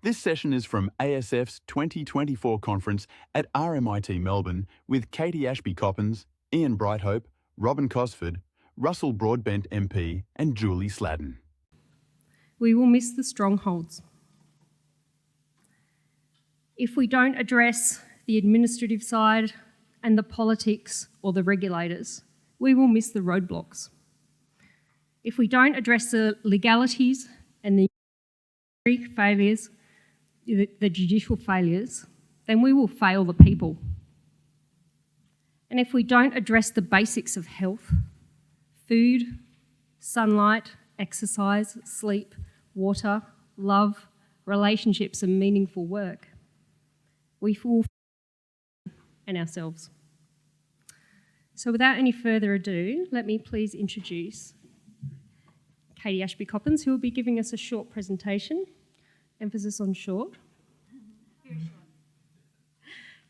This session is from ASF's 2024 conference at RMIT Melbourne with Katie Ashby-Koppens, Ian Brighthope, Robyn Cosford, Russell Broadbent MP and Julie Sladden. We will miss the strongholds. If we don't address the administrative side and the politics or the regulators, we will miss the roadblocks. If we don't address the legalities and the failures, the judicial failures, then we will fail the people. And if we don't address the basics of health, food, sunlight, exercise, sleep, water, love, relationships and meaningful work, we will fail and ourselves. So without any further ado, let me please introduce Katie Ashby-Koppens, who will be giving us a short presentation. Emphasis on short. Very short.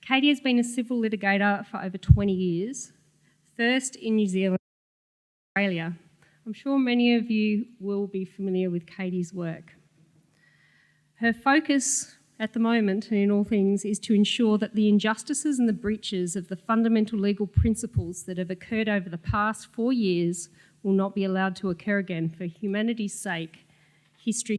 Katie has been a civil litigator for over 20 years, first in New Zealand and Australia. I'm sure many of you will be familiar with Katie's work. Her focus at the moment and in all things is to ensure that the injustices and the breaches of the fundamental legal principles that have occurred over the past 4 years will not be allowed to occur again. For humanity's sake, history.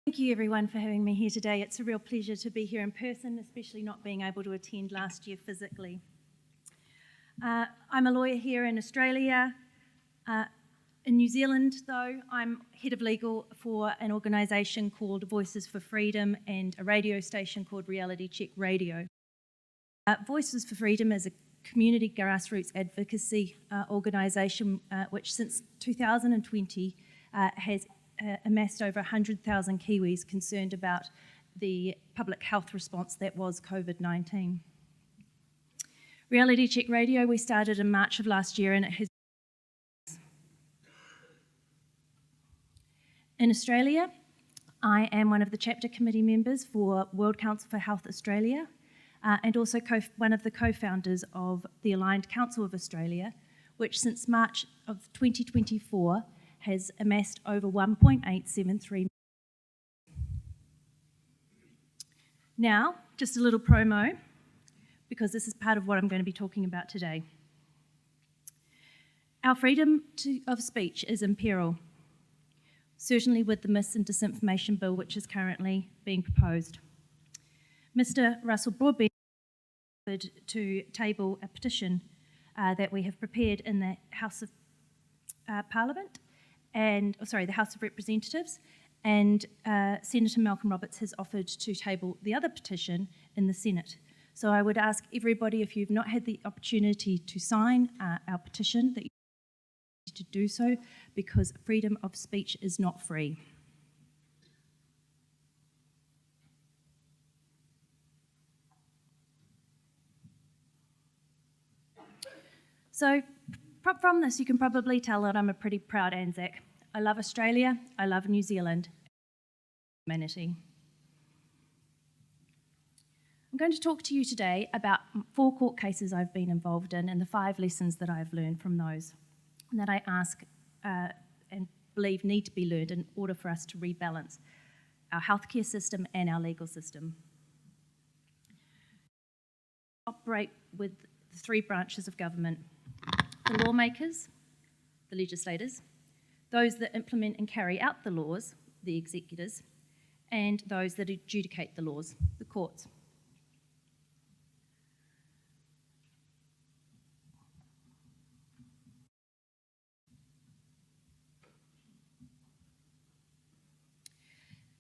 Thank you everyone for having me here today. It's a real pleasure to be here in person, especially not being able to attend last year physically. I'm a lawyer here in Australia. In New Zealand, though, I'm head of legal for an organisation called Voices for Freedom and a radio station called Reality Check Radio. Voices for Freedom is a community grassroots advocacy organisation which since 2020 has amassed over 100,000 Kiwis concerned about the public health response that was COVID-19. Reality Check Radio we started in March of last year and it has... In Australia, I am one of the chapter committee members for World Council for Health Australia and also one of the co-founders of the Aligned Council of Australia, which since March of 2024 has amassed over 1.873 million. Now, just a little promo, because this is part of what I'm going to be talking about today. Our freedom of speech is in peril, certainly with the mis and disinformation bill which is currently being proposed. Mr. Russell Broadbent offered to table a petition that we have prepared in the House of Parliament, the House of Representatives, and Senator Malcolm Roberts has offered to table the other petition in the Senate. So I would ask everybody, if you've not had the opportunity to sign our petition, that you need to do so, because freedom of speech is not free. So from this, you can probably tell that I'm a pretty proud Anzac. I love Australia, I love New Zealand, and humanity. I'm going to talk to you today about 4 court cases I've been involved in and the 5 lessons that I've learned from those, and that I ask and believe need to be learned in order for us to rebalance our healthcare system and our legal system. Operate with the 3 branches of government: the lawmakers, the legislators, those that implement and carry out the laws, the executors, and those that adjudicate the laws, the courts.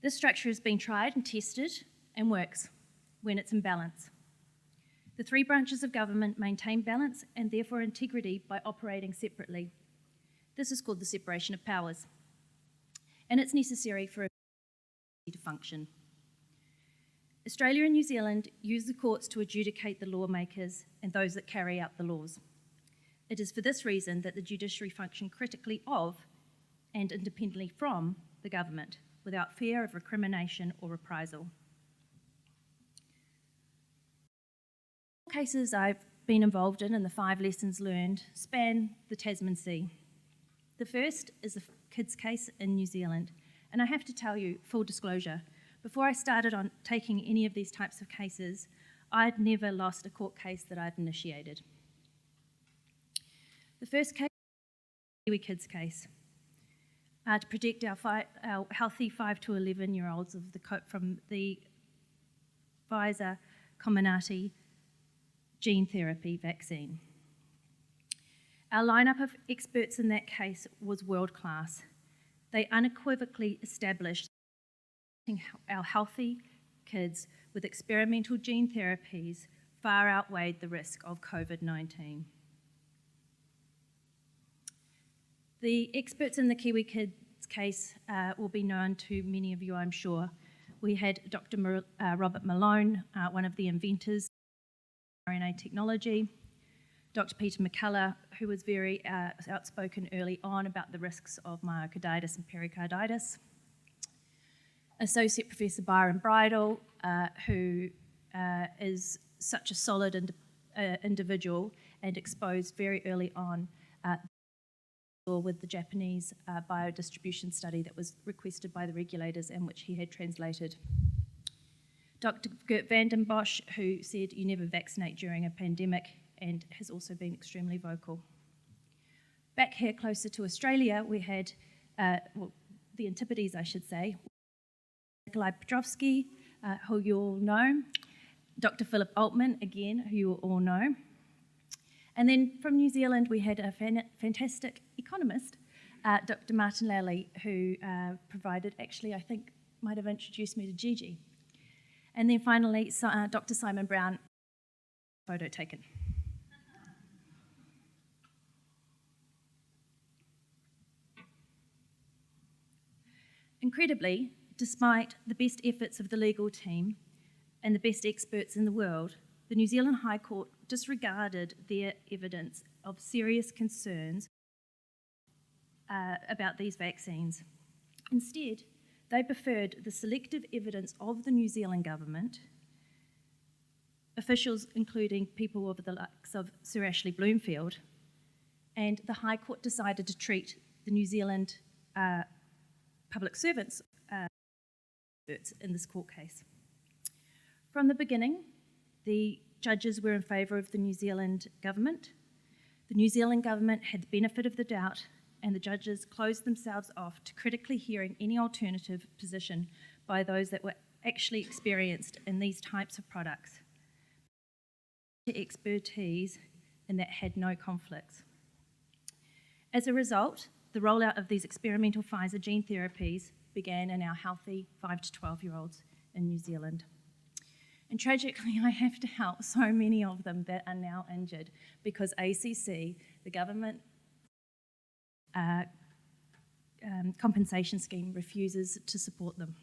This structure has been tried and tested and works when it's in balance. The 3 branches of government maintain balance and therefore integrity by operating separately. This is called the separation of powers, and it's necessary for a to function. Australia and New Zealand use the courts to adjudicate the lawmakers and those that carry out the laws. It is for this reason that the judiciary function critically of and independently from the government, without fear of recrimination or reprisal. Cases I've been involved in and the 5 lessons learned span the Tasman Sea. The first is the kids case in New Zealand, and I have to tell you, full disclosure, before I started on taking any of these types of cases, I'd never lost a court case that I'd initiated. The first case is the Kiwi kids case, to protect our healthy 5 to 11-year-olds from the Pfizer Comirnaty gene therapy vaccine. Our lineup of experts in that case was world-class. They unequivocally established that our healthy kids with experimental gene therapies far outweighed the risk of COVID-19. The experts in the Kiwi kids case will be known to many of you, I'm sure. We had Dr. Robert Malone, one of the inventors of RNA technology, Dr. Peter McCullough, who was very outspoken early on about the risks of myocarditis and pericarditis, Associate Professor Byron Bridle, who is such a solid individual and exposed very early on with the Japanese biodistribution study that was requested by the regulators and which he had translated. Dr. Gert van den Bosch, who said you never vaccinate during a pandemic and has also been extremely vocal. Back here closer to Australia, we had, the Antipodes I should say, Nikolai Petrovsky, who you all know, Dr. Philip Altman, again, who you all know. And then from New Zealand, we had a fantastic economist, Dr. Martin Lally, who provided, actually, I think, might have introduced me to Gigi. And then finally, Dr. Simon Brown, photo taken. Incredibly, despite the best efforts of the legal team and the best experts in the world, the New Zealand High Court disregarded their evidence of serious concerns about these vaccines. Instead, they preferred the selective evidence of the New Zealand government, officials including people of the likes of Sir Ashley Bloomfield, and the High Court decided to treat the New Zealand public servants in this court case. From the beginning, the judges were in favour of the New Zealand government. The New Zealand government had the benefit of the doubt, and the judges closed themselves off to critically hearing any alternative position by those that were actually experienced in these types of products, expertise, and that had no conflicts. As a result, the rollout of these experimental Pfizer gene therapies began in our healthy 5 to 12-year-olds in New Zealand. And tragically, I have to help so many of them that are now injured because ACC, the government compensation scheme, refuses to support them.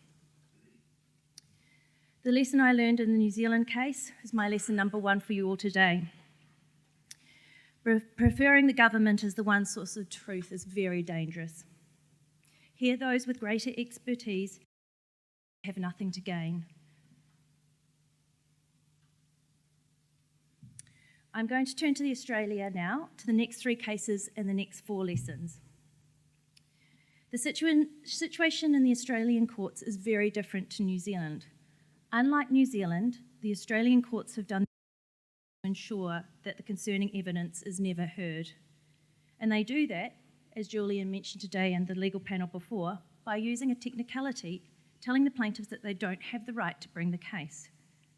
The lesson I learned in the New Zealand case is my lesson number 1 for you all today. Preferring the government as the one source of truth is very dangerous. Here, those with greater expertise have nothing to gain. I'm going to turn to Australia now, to the next 3 cases and the next 4 lessons. The situation in the Australian courts is very different to New Zealand. Unlike New Zealand, the Australian courts have done to ensure that the concerning evidence is never heard. And they do that, as Julian mentioned today and the legal panel before, by using a technicality, telling the plaintiffs that they don't have the right to bring the case.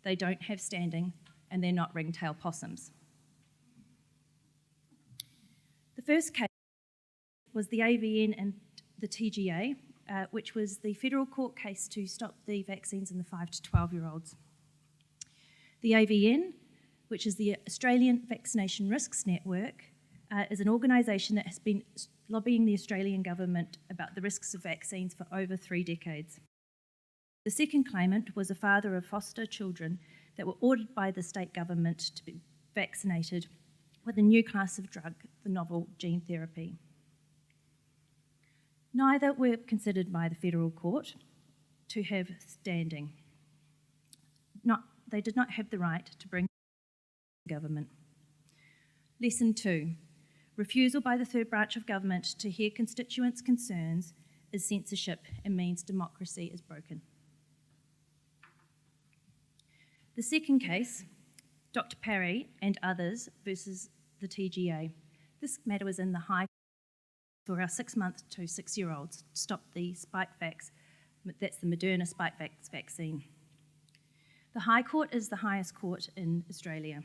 They don't have standing, and they're not ringtail possums. The first case was the AVN and the TGA, which was the federal court case to stop the vaccines in the 5 to 12-year-olds. The AVN, which is the Australian Vaccination Risks Network, is an organisation that has been lobbying the Australian government about the risks of vaccines for over 3 decades. The second claimant was a father of foster children that were ordered by the state government to be vaccinated with a new class of drug, the novel gene therapy. Neither were considered by the Federal Court to have standing. They did not have the right to bring government. Lesson 2. Refusal by the third branch of government to hear constituents' concerns is censorship and means democracy is broken. The second case, Dr. Parry and others versus the TGA. This matter was in the High Court for our 6-month to 6-year-olds to stop the Spikevax, that's the Moderna Spikevax vaccine. The High Court is the highest court in Australia.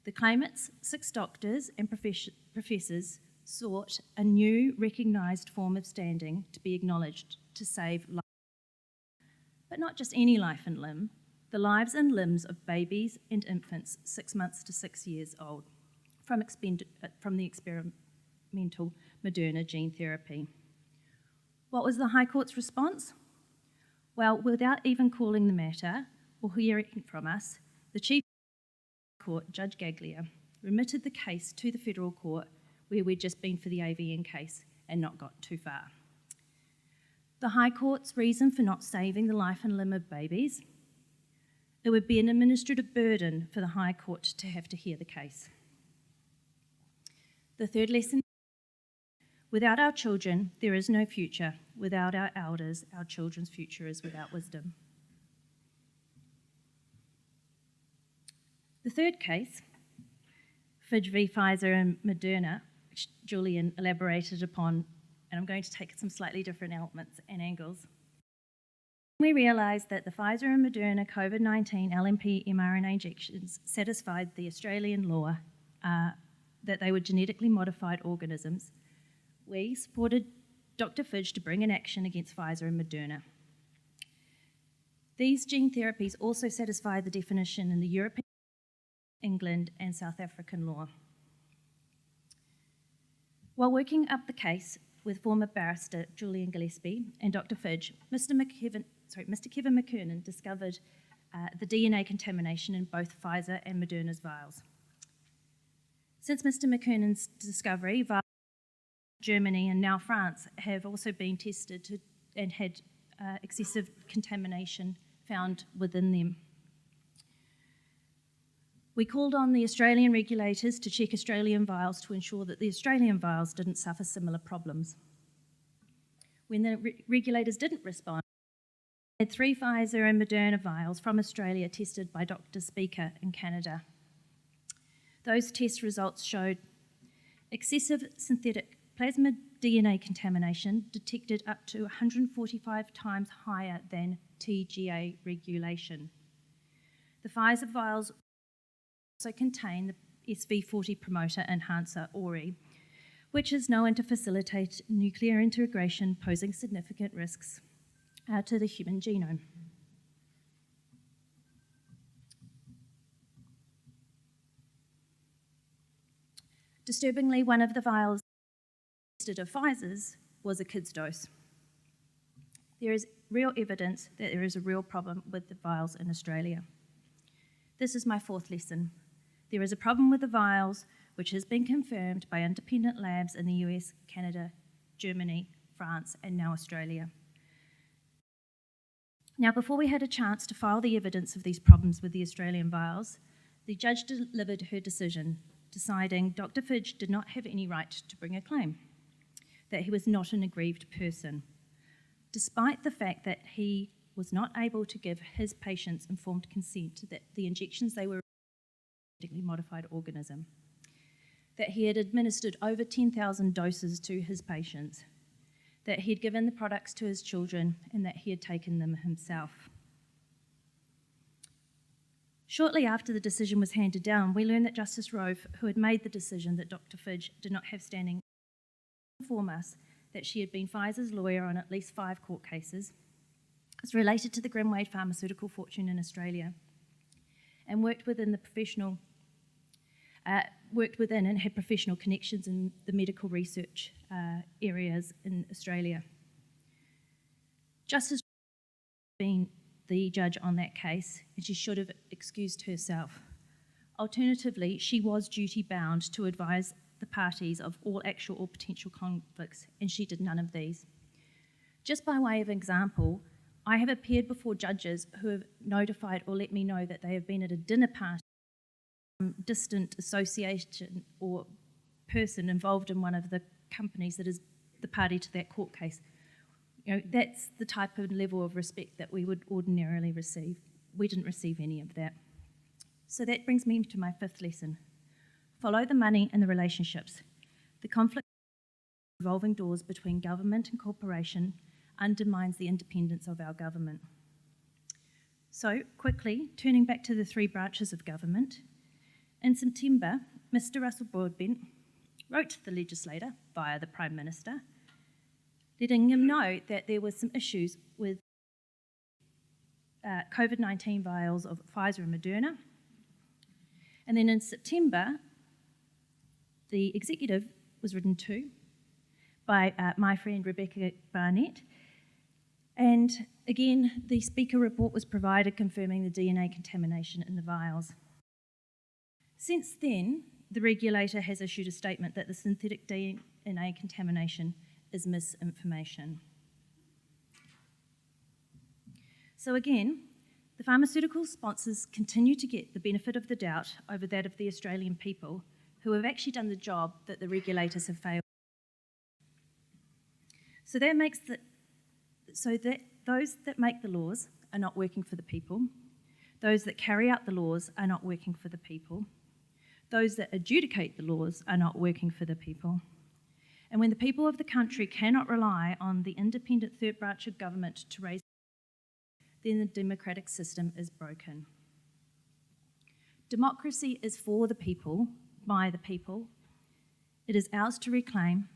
The claimants, 6 doctors and professors, sought a new recognised form of standing to be acknowledged to save life. But not just any life and limb, the lives and limbs of babies and infants 6 months to 6 years old from the experimental Moderna gene therapy. What was the High Court's response? Well, without even calling the matter or hearing from us, the Chief Court, Judge Gaglia, remitted the case to the Federal Court where we'd just been for the AVN case and not got too far. The High Court's reason for not saving the life and limb of babies: it would be an administrative burden for the High Court to have to hear the case. The third lesson: without our children, there is no future. Without our elders, our children's future is without wisdom. The third case, Fidge v Pfizer and Moderna, which Julian elaborated upon, and I'm going to take some slightly different elements and angles. We realised that the Pfizer and Moderna COVID-19 LNP mRNA injections satisfied the Australian law that they were genetically modified organisms. We supported Dr. Fidge to bring an action against Pfizer and Moderna. These gene therapies also satisfy the definition in the European, England and South African law. While working up the case with former barrister Julian Gillespie and Dr. Fidge, Mr. Kevin McKernan discovered the DNA contamination in both Pfizer and Moderna's vials. Since Mr. McKernan's discovery, vials in Germany and now France have also been tested and had excessive contamination found within them. We called on the Australian regulators to check Australian vials to ensure that the Australian vials didn't suffer similar problems. When the regulators didn't respond, we had 3 Pfizer and Moderna vials from Australia tested by Dr. Speaker in Canada. Those test results showed excessive synthetic plasmid DNA contamination detected up to 145 times higher than TGA regulation. The Pfizer vials also contain the SV40 promoter enhancer, ORI, which is known to facilitate nuclear integration, posing significant risks to the human genome. Disturbingly, one of the vials tested of Pfizer's was a kid's dose. There is real evidence that there is a real problem with the vials in Australia. This is my 4th lesson. There is a problem with the vials, which has been confirmed by independent labs in the US, Canada, Germany, France, and now Australia. Now, before we had a chance to file the evidence of these problems with the Australian vials, the judge delivered her decision, deciding Dr. Fidge did not have any right to bring a claim, that he was not an aggrieved person, despite the fact that he was not able to give his patients informed consent that the injections they were genetically modified organism, that he had administered over 10,000 doses to his patients, that he had given the products to his children, and that he had taken them himself. Shortly after the decision was handed down, we learned that Justice Rove, who had made the decision that Dr. Fidge did not have standing, informed us that she had been Pfizer's lawyer on at least 5 court cases, was related to the Grimwade pharmaceutical fortune in Australia, and worked within and had professional connections in the medical research areas in Australia. Justice being the judge on that case, and she should have excused herself. Alternatively, she was duty-bound to advise the parties of all actual or potential conflicts, and she did none of these. Just by way of example, I have appeared before judges who have notified or let me know that they have been at a dinner party, distant association or person involved in one of the companies that is the party to that court case. You know, that's the type of level of respect that we would ordinarily receive. We didn't receive any of that. So that brings me to my fifth lesson. Follow the money and the relationships. The conflict of revolving doors between government and corporation undermines the independence of our government. So, quickly, turning back to the three branches of government, in September, Mr. Russell Broadbent wrote to the legislator via the Prime Minister, letting him know that there were some issues with COVID-19 vials of Pfizer and Moderna. And then in September, the executive was written to by my friend Rebecca Barnett. And again, the Speaker report was provided confirming the DNA contamination in the vials. Since then, the regulator has issued a statement that the synthetic DNA contamination is misinformation. So again, the pharmaceutical sponsors continue to get the benefit of the doubt over that of the Australian people who have actually done the job that the regulators have failed. So that makes those that make the laws are not working for the people, those that carry out the laws are not working for the people, those that adjudicate the laws are not working for the people. And when the people of the country cannot rely on the independent third branch of government to raise, then the democratic system is broken. Democracy is for the people, by the people. It is ours to reclaim.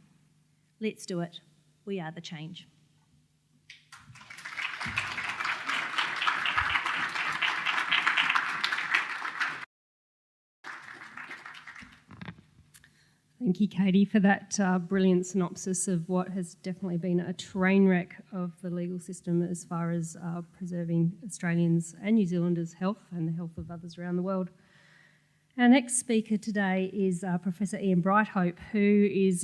Let's do it. We are the change. Thank you, Katie, for that brilliant synopsis of what has definitely been a train wreck of the legal system as far as preserving Australians and New Zealanders' health and the health of others around the world. Our next speaker today is Professor Ian Brighthope, who is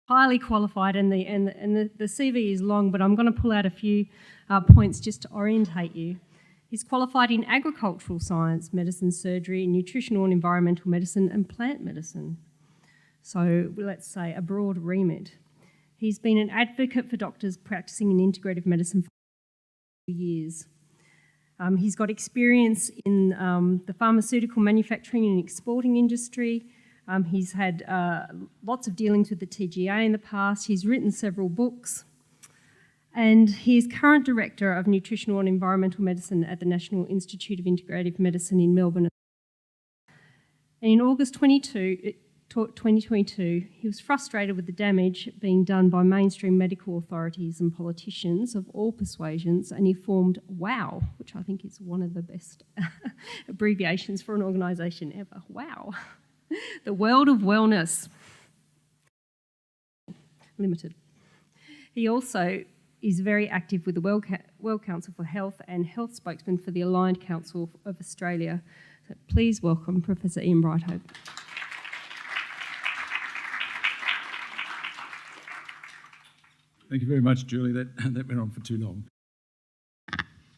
highly qualified, and the CV is long, but I'm going to pull out a few points just to orientate you. He's qualified in agricultural science, medicine, surgery, nutritional and environmental medicine, and plant medicine. So let's say a broad remit. He's been an advocate for doctors practicing in integrative medicine for years. He's got experience in the pharmaceutical manufacturing and exporting industry. He's had lots of dealings with the TGA in the past. He's written several books. And he is current Director of Nutritional and Environmental Medicine at the National Institute of Integrative Medicine in Melbourne. And in August 2022, he was frustrated with the damage being done by mainstream medical authorities and politicians of all persuasions, and he formed WOW, which I think is one of the best abbreviations for an organisation ever. WOW. The World of Wellness Limited. He also is very active with the World Council for Health and health spokesman for the Aligned Council of Australia. So please welcome Professor Ian Brighthope. Thank you very much, Julie. That went on for too long.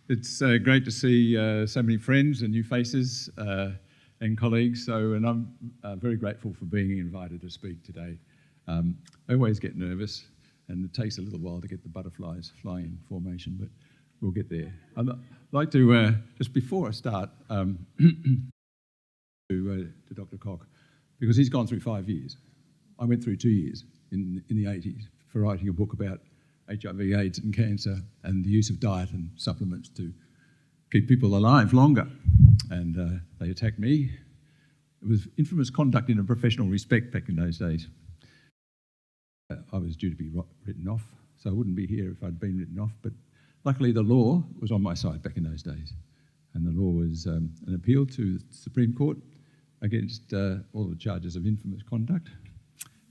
It's great to see so many friends and new faces and colleagues. And I'm very grateful for being invited to speak today. I always get nervous, and it takes a little while to get the butterflies flying in formation, but we'll get there. I'd like to, just before I start, to Dr. Koch, because he's gone through 5 years. I went through 2 years in the 80s for writing a book about HIV, AIDS and cancer and the use of diet and supplements to keep people alive longer. And they attacked me. It was infamous conduct in a professional respect back in those days. I was due to be written off, so I wouldn't be here if I'd been written off, but luckily the law was on my side back in those days. And the law was an appeal to the Supreme Court against all the charges of infamous conduct,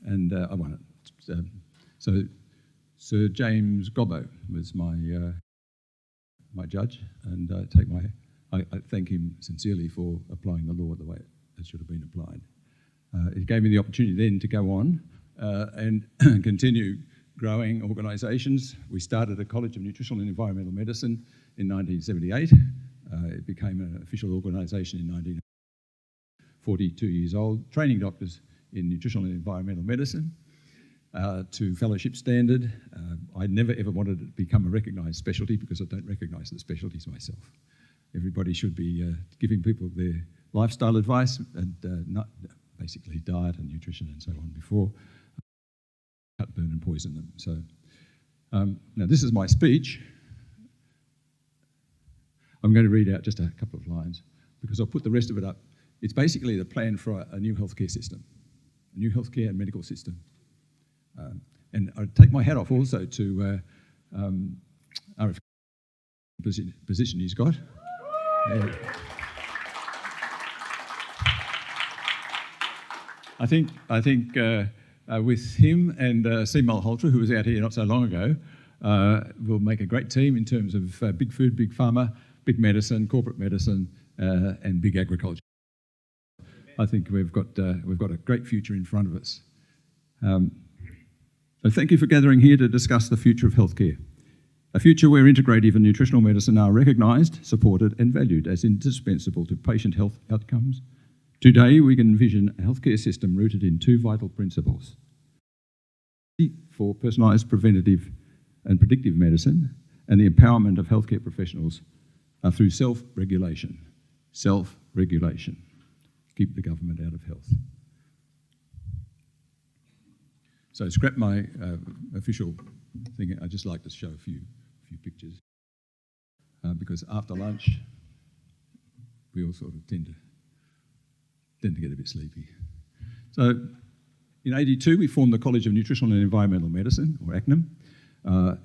and I won it. So Sir James Gobbo was my judge, and I thank him sincerely for applying the law the way it should have been applied. It gave me the opportunity then to go on and continue growing organisations. We started a College of Nutritional and Environmental Medicine in 1978. It became an official organisation in 1942 years old, training doctors in nutritional and environmental medicine to fellowship standard. I never ever wanted it to become a recognised specialty because I don't recognise the specialties myself. Everybody should be giving people their lifestyle advice and not basically diet and nutrition and so on before cut, burn and poison them. So now this is my speech. I'm going to read out just a couple of lines because I'll put the rest of it up. It's basically the plan for a new healthcare system, a new healthcare and medical system. And I take my hat off also to our position he's got. I think with him and Seamal Holtra, who was out here not so long ago, we'll make a great team in terms of big food, big pharma, big medicine, corporate medicine, and big agriculture. I think we've got a great future in front of us. So thank you for gathering here to discuss the future of healthcare. A future where integrative and nutritional medicine are recognised, supported and valued as indispensable to patient health outcomes. Today we can envision a healthcare system rooted in two vital principles. For personalised, preventative and predictive medicine, and the empowerment of healthcare professionals through self-regulation. Self-regulation. Keep the government out of health. So scrap my official thing. I'd just like to show a few pictures because after lunch we all sort of tend to get a bit sleepy. So in '82 we formed the College of Nutritional and Environmental Medicine, or ACNM,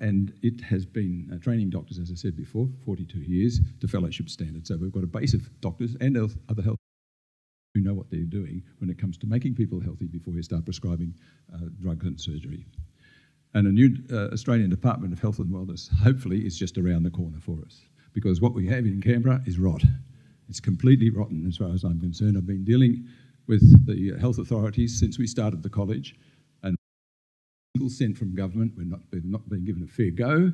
and it has been training doctors, as I said before, 42 years to fellowship standard. So we've got a base of doctors and other health who know what they're doing when it comes to making people healthy before you start prescribing drugs and surgery. And a new Australian Department of Health and Wellness, hopefully, is just around the corner for us, because what we have in Canberra is rot. It's completely rotten as far as I'm concerned. I've been dealing with the health authorities since we started the college, and single cent from government, we've not been given a fair go,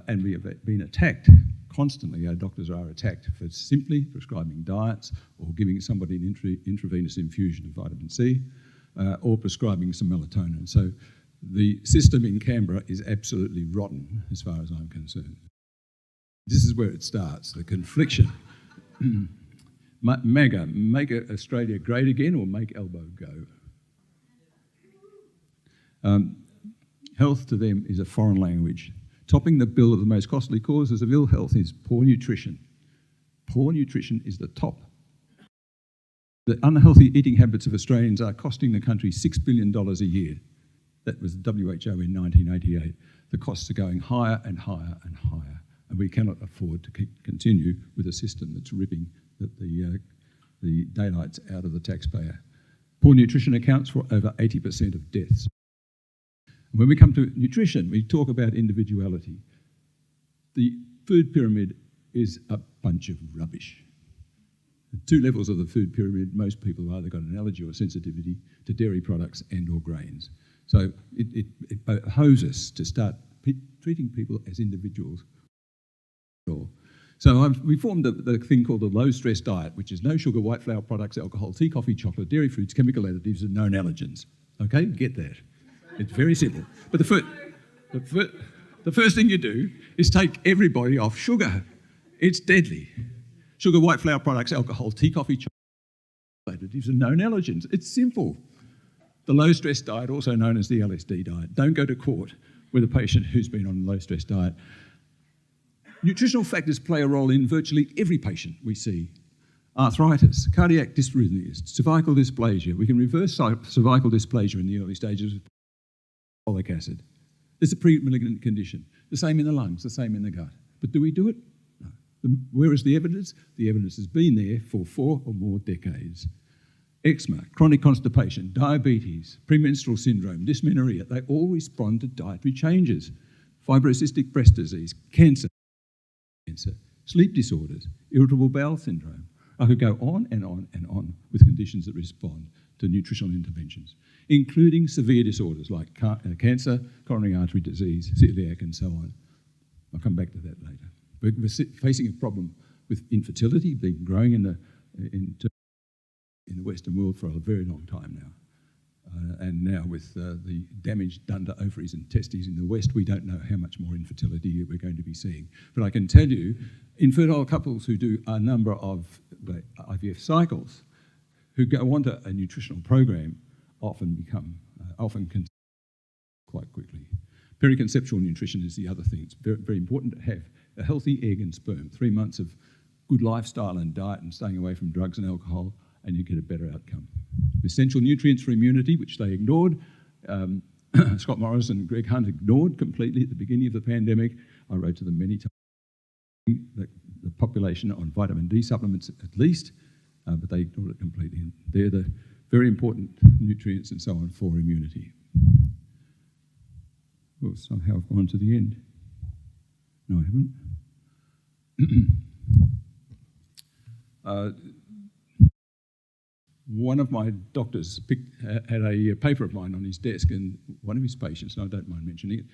and we have been attacked constantly. Our doctors are attacked for simply prescribing diets or giving somebody an intravenous infusion of vitamin C or prescribing some melatonin. So the system in Canberra is absolutely rotten as far as I'm concerned. This is where it starts, the confliction. MAGA, make Australia great again or make elbow go. Health to them is a foreign language. Topping the bill of the most costly causes of ill health is poor nutrition. Poor nutrition is the top. The unhealthy eating habits of Australians are costing the country $6 billion a year. That was the WHO in 1988. The costs are going higher and higher and higher, and we cannot afford to continue with a system that's ripping the daylights out of the taxpayer. Poor nutrition accounts for over 80% of deaths. When we come to nutrition, we talk about individuality. The food pyramid is a bunch of rubbish. The two levels of the food pyramid, most people have either got an allergy or sensitivity to dairy products and or grains. So it behoves us to start treating people as individuals. So we formed the thing called the low-stress diet, which is no sugar, white flour products, alcohol, tea, coffee, chocolate, dairy foods, chemical additives and known allergens. Okay, get that. It's very simple. But the first thing you do is take everybody off sugar. It's deadly. Sugar, white flour products, alcohol, tea, coffee, chocolate, additives and known allergens. It's simple. The low-stress diet, also known as the LSD diet. Don't go to court with a patient who's been on a low-stress diet. Nutritional factors play a role in virtually every patient we see. Arthritis, cardiac dysrhythmias, cervical dysplasia. We can reverse cervical dysplasia in the early stages with folic acid. It's a pre-malignant condition. The same in the lungs, the same in the gut. But do we do it? No. Where is the evidence? The evidence has been there for 4 or more decades. Eczema, chronic constipation, diabetes, premenstrual syndrome, dysmenorrhea, they all respond to dietary changes. Fibrocystic breast disease, cancer, sleep disorders, irritable bowel syndrome. I could go on and on and on with conditions that respond to nutritional interventions, including severe disorders like cancer, coronary artery disease, celiac, and so on. I'll come back to that later. We're facing a problem with infertility, been growing in the Western world for a very long time now. And now with the damage done to ovaries and testes in the West, we don't know how much more infertility we're going to be seeing. But I can tell you, infertile couples who do a number of IVF cycles, who go onto a nutritional program, often can quite quickly. Periconceptual nutrition is the other thing. It's very, very important to have a healthy egg and sperm, 3 months of good lifestyle and diet and staying away from drugs and alcohol, and you get a better outcome. Essential nutrients for immunity, which they ignored. Scott Morris and Greg Hunt ignored completely at the beginning of the pandemic. I wrote to them many times. The population on vitamin D supplements at least, but they ignored it completely. And they're the very important nutrients and so on for immunity. Well, somehow I've gone to the end. No, I haven't. One of my doctors had a paper of mine on his desk, and one of his patients, and I don't mind mentioning it,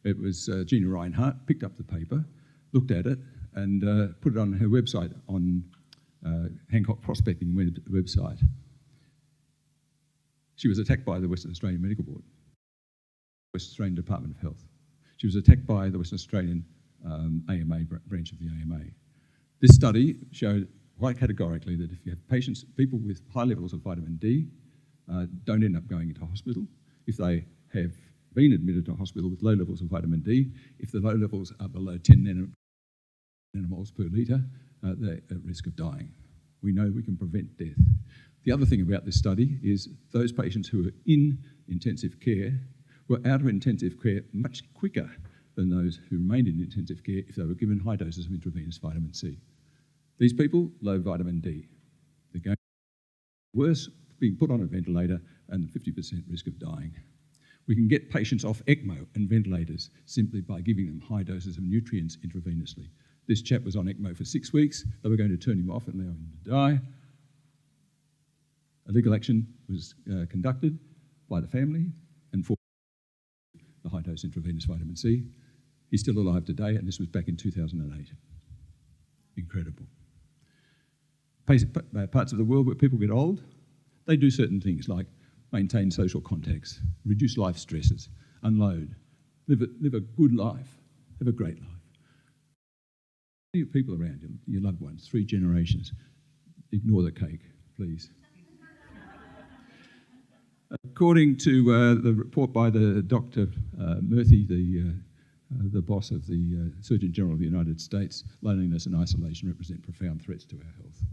it was Gina Reinhardt, picked up the paper, looked at it, and put it on her website, on Hancock Prospecting website. She was attacked by the Western Australian Medical Board, Western Australian Department of Health. She was attacked by the Western Australian AMA branch of the AMA. This study showed quite categorically that if you have people with high levels of vitamin D don't end up going into hospital. If they have been admitted to hospital with low levels of vitamin D, if the low levels are below 10 nanomoles per litre, they're at risk of dying. We know we can prevent death. The other thing about this study is those patients who are in intensive care were out of intensive care much quicker than those who remained in intensive care if they were given high doses of intravenous vitamin C. These people, low vitamin D. They're going worse, being put on a ventilator and 50% risk of dying. We can get patients off ECMO and ventilators simply by giving them high doses of nutrients intravenously. This chap was on ECMO for 6 weeks. They were going to turn him off and allow him to die. A legal action was conducted by the family and for the high-dose intravenous vitamin C. He's still alive today, and this was back in 2008. Incredible. Parts of the world where people get old, they do certain things like maintain social contacts, reduce life stresses, unload, live a good life, have a great life. People around you, your loved ones, 3 generations, ignore the cake, please. According to the report by the Dr. Murthy, the boss of the Surgeon General of the United States, loneliness and isolation represent profound threats to our health.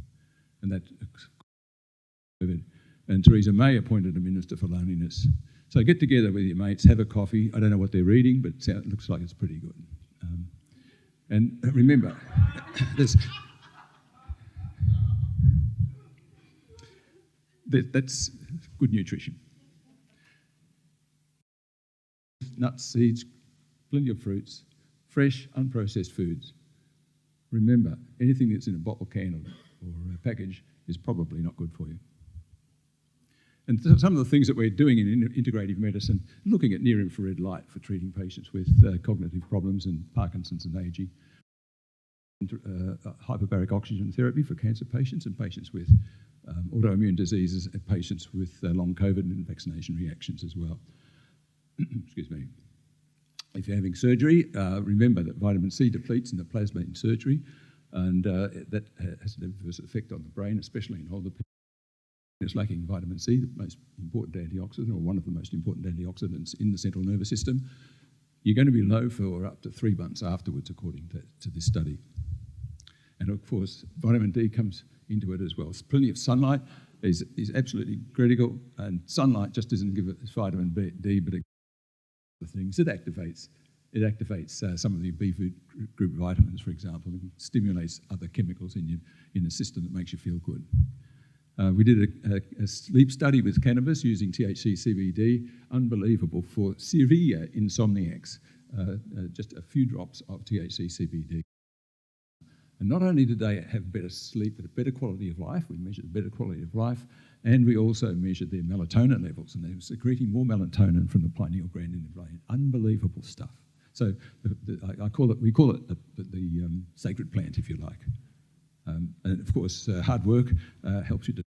And that, and Theresa May appointed a Minister for Loneliness. So get together with your mates, have a coffee. I don't know what they're reading, but it looks like it's pretty good. And remember, that's good nutrition. Nuts, seeds, plenty of fruits, fresh, unprocessed foods. Remember, anything that's in a bottle, can, or a package is probably not good for you. And some of the things that we're doing in integrative medicine, looking at near-infrared light for treating patients with cognitive problems and Parkinson's and ageing, hyperbaric oxygen therapy for cancer patients and patients with autoimmune diseases and patients with long COVID and vaccination reactions as well. Excuse me. If you're having surgery, remember that vitamin C depletes in the plasma in surgery, and that has an adverse effect on the brain, especially in older people. It's lacking vitamin C, the most important antioxidant, or one of the most important antioxidants in the central nervous system. You're going to be low for up to 3 months afterwards, according to this study. And of course, vitamin D comes into it as well. Plenty of sunlight is absolutely critical, and sunlight just doesn't give us vitamin D, but it things. It activates some of the B food group vitamins, for example, and stimulates other chemicals in the system that makes you feel good. We did a sleep study with cannabis using THC CBD, unbelievable for severe insomniacs. Just a few drops of THC CBD And not only did they have better sleep, but a better quality of life. We measured better quality of life, and we also measured their melatonin levels, and they were secreting more melatonin from the pineal gland in the brain. Unbelievable stuff. So we call it the sacred plant, if you like. And of course, hard work helps you to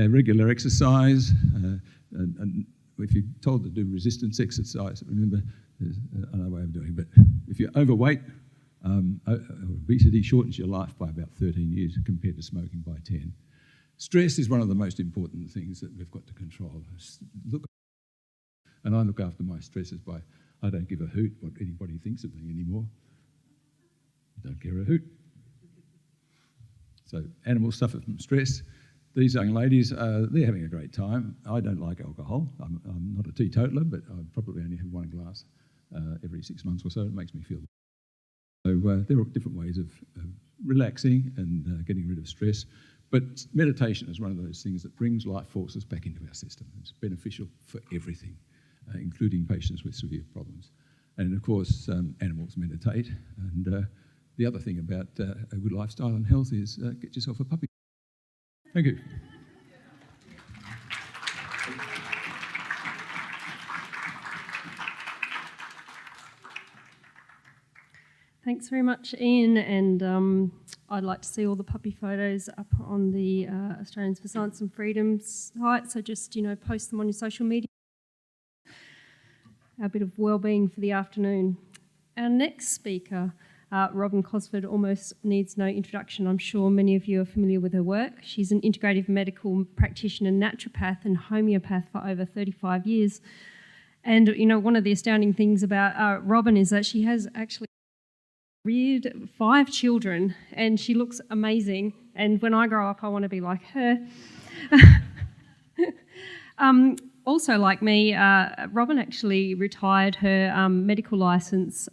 regular exercise. And if you're told to do resistance exercise, remember, there's another way of doing it. But if you're overweight, obesity shortens your life by about 13 years compared to smoking by 10. Stress is one of the most important things that we've got to control. And I look after my stresses by, I don't give a hoot what anybody thinks of me anymore. I don't care a hoot. So animals suffer from stress. These young ladies, they're having a great time. I don't like alcohol. I'm not a teetotaler, but I probably only have one glass every 6 months or so. It makes me feel. So there are different ways of relaxing and getting rid of stress. But meditation is one of those things that brings life forces back into our system. It's beneficial for everything, including patients with severe problems. And of course, animals meditate. And the other thing about a good lifestyle and health is get yourself a puppy. Thank you. Thanks very much, Ian, and I'd like to see all the puppy photos up on the Australians for Science and Freedom site, so just, post them on your social media. A bit of wellbeing for the afternoon. Our next speaker, Robyn Cosford, almost needs no introduction. I'm sure many of you are familiar with her work. She's an integrative medical practitioner, naturopath and homeopath for over 35 years. And, one of the astounding things about Robyn is that she has actually reared 5 children, and she looks amazing. And when I grow up, I want to be like her. Also, like me, Robyn actually retired her medical licence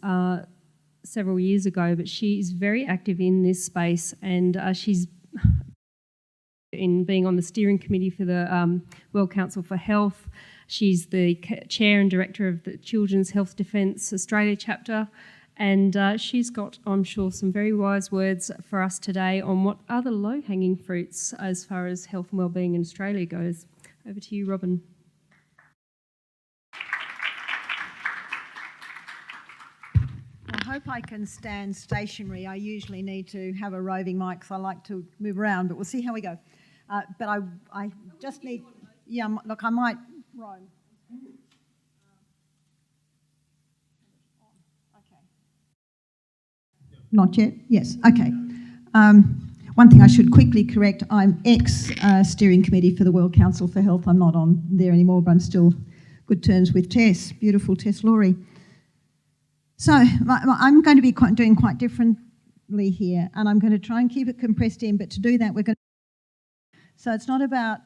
several years ago, but she's very active in this space, and she's in being on the steering committee for the World Council for Health. She's the chair and director of the Children's Health Defence Australia chapter. And she's got, I'm sure, some very wise words for us today on what are the low-hanging fruits as far as health and wellbeing in Australia goes. Over to you, Robyn. I hope I can stand stationary. I usually need to have a roving mic because I like to move around, but we'll see how we go. But I just need, look, I might roam. Not yet? Yes, okay. One thing I should quickly correct, I'm ex-steering committee for the World Council for Health. I'm not on there anymore, but I'm still good terms with Tess, beautiful Tess Laurie. So I'm going to be doing quite differently here, and I'm going to try and keep it compressed in, but to do that we're going to... So it's not about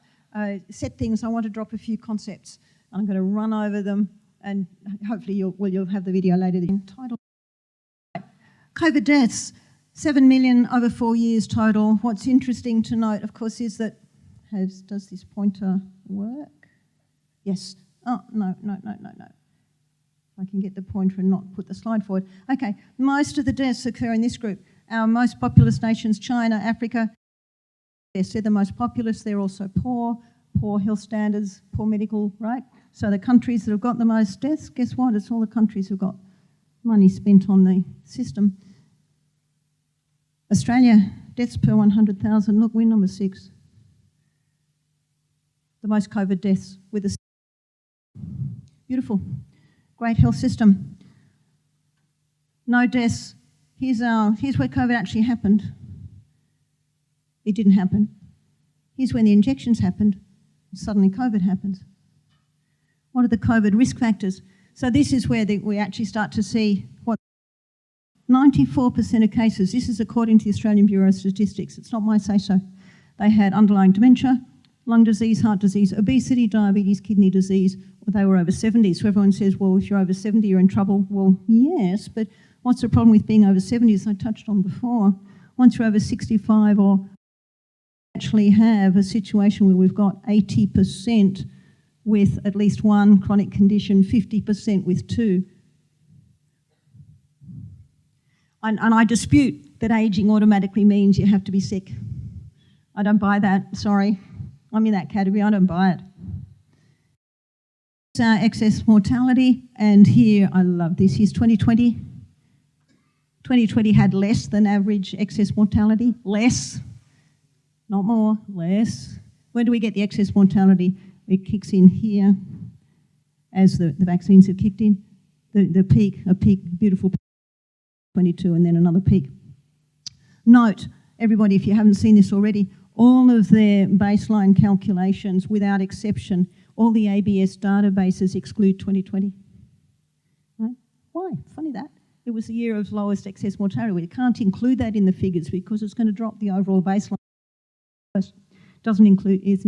set things, I want to drop a few concepts. I'm going to run over them, and hopefully you'll have the video later. The title. COVID deaths, 7 million over 4 years total. What's interesting to note, of course, is that, does this pointer work? Yes. Oh, no. I can get the pointer and not put the slide forward. Okay, most of the deaths occur in this group. Our most populous nations, China, Africa, they're the most populous. They're also poor health standards, poor medical, right? So the countries that have got the most deaths, guess what? It's all the countries who've got money spent on the system. Australia, deaths per 100,000. Look, we're number 6. The most COVID deaths with a beautiful, great health system. No deaths. Here's where COVID actually happened. It didn't happen. Here's when the injections happened. And suddenly COVID happens. What are the COVID risk factors? So this is where we actually start to see what 94% of cases, this is according to the Australian Bureau of Statistics, it's not my say-so, they had underlying dementia, lung disease, heart disease, obesity, diabetes, kidney disease, or they were over 70. So everyone says, well, if you're over 70, you're in trouble. Well, yes, but what's the problem with being over 70, as I touched on before? Once you're over 65 or actually have a situation where we've got 80% with at least one chronic condition, 50% with 2. And I dispute that ageing automatically means you have to be sick. I don't buy that, sorry. I'm in that category, I don't buy it. Excess mortality, and here, I love this, here's 2020. 2020 had less than average excess mortality, less, not more, less. When do we get the excess mortality? It kicks in here as the vaccines have kicked in. The peak, a peak, beautiful peak, 22, and then another peak. Note, everybody, if you haven't seen this already, all of their baseline calculations, without exception, all the ABS databases exclude 2020. Right? Why? Funny that. It was the year of lowest excess mortality. We can't include that in the figures because it's going to drop the overall baseline. Isn't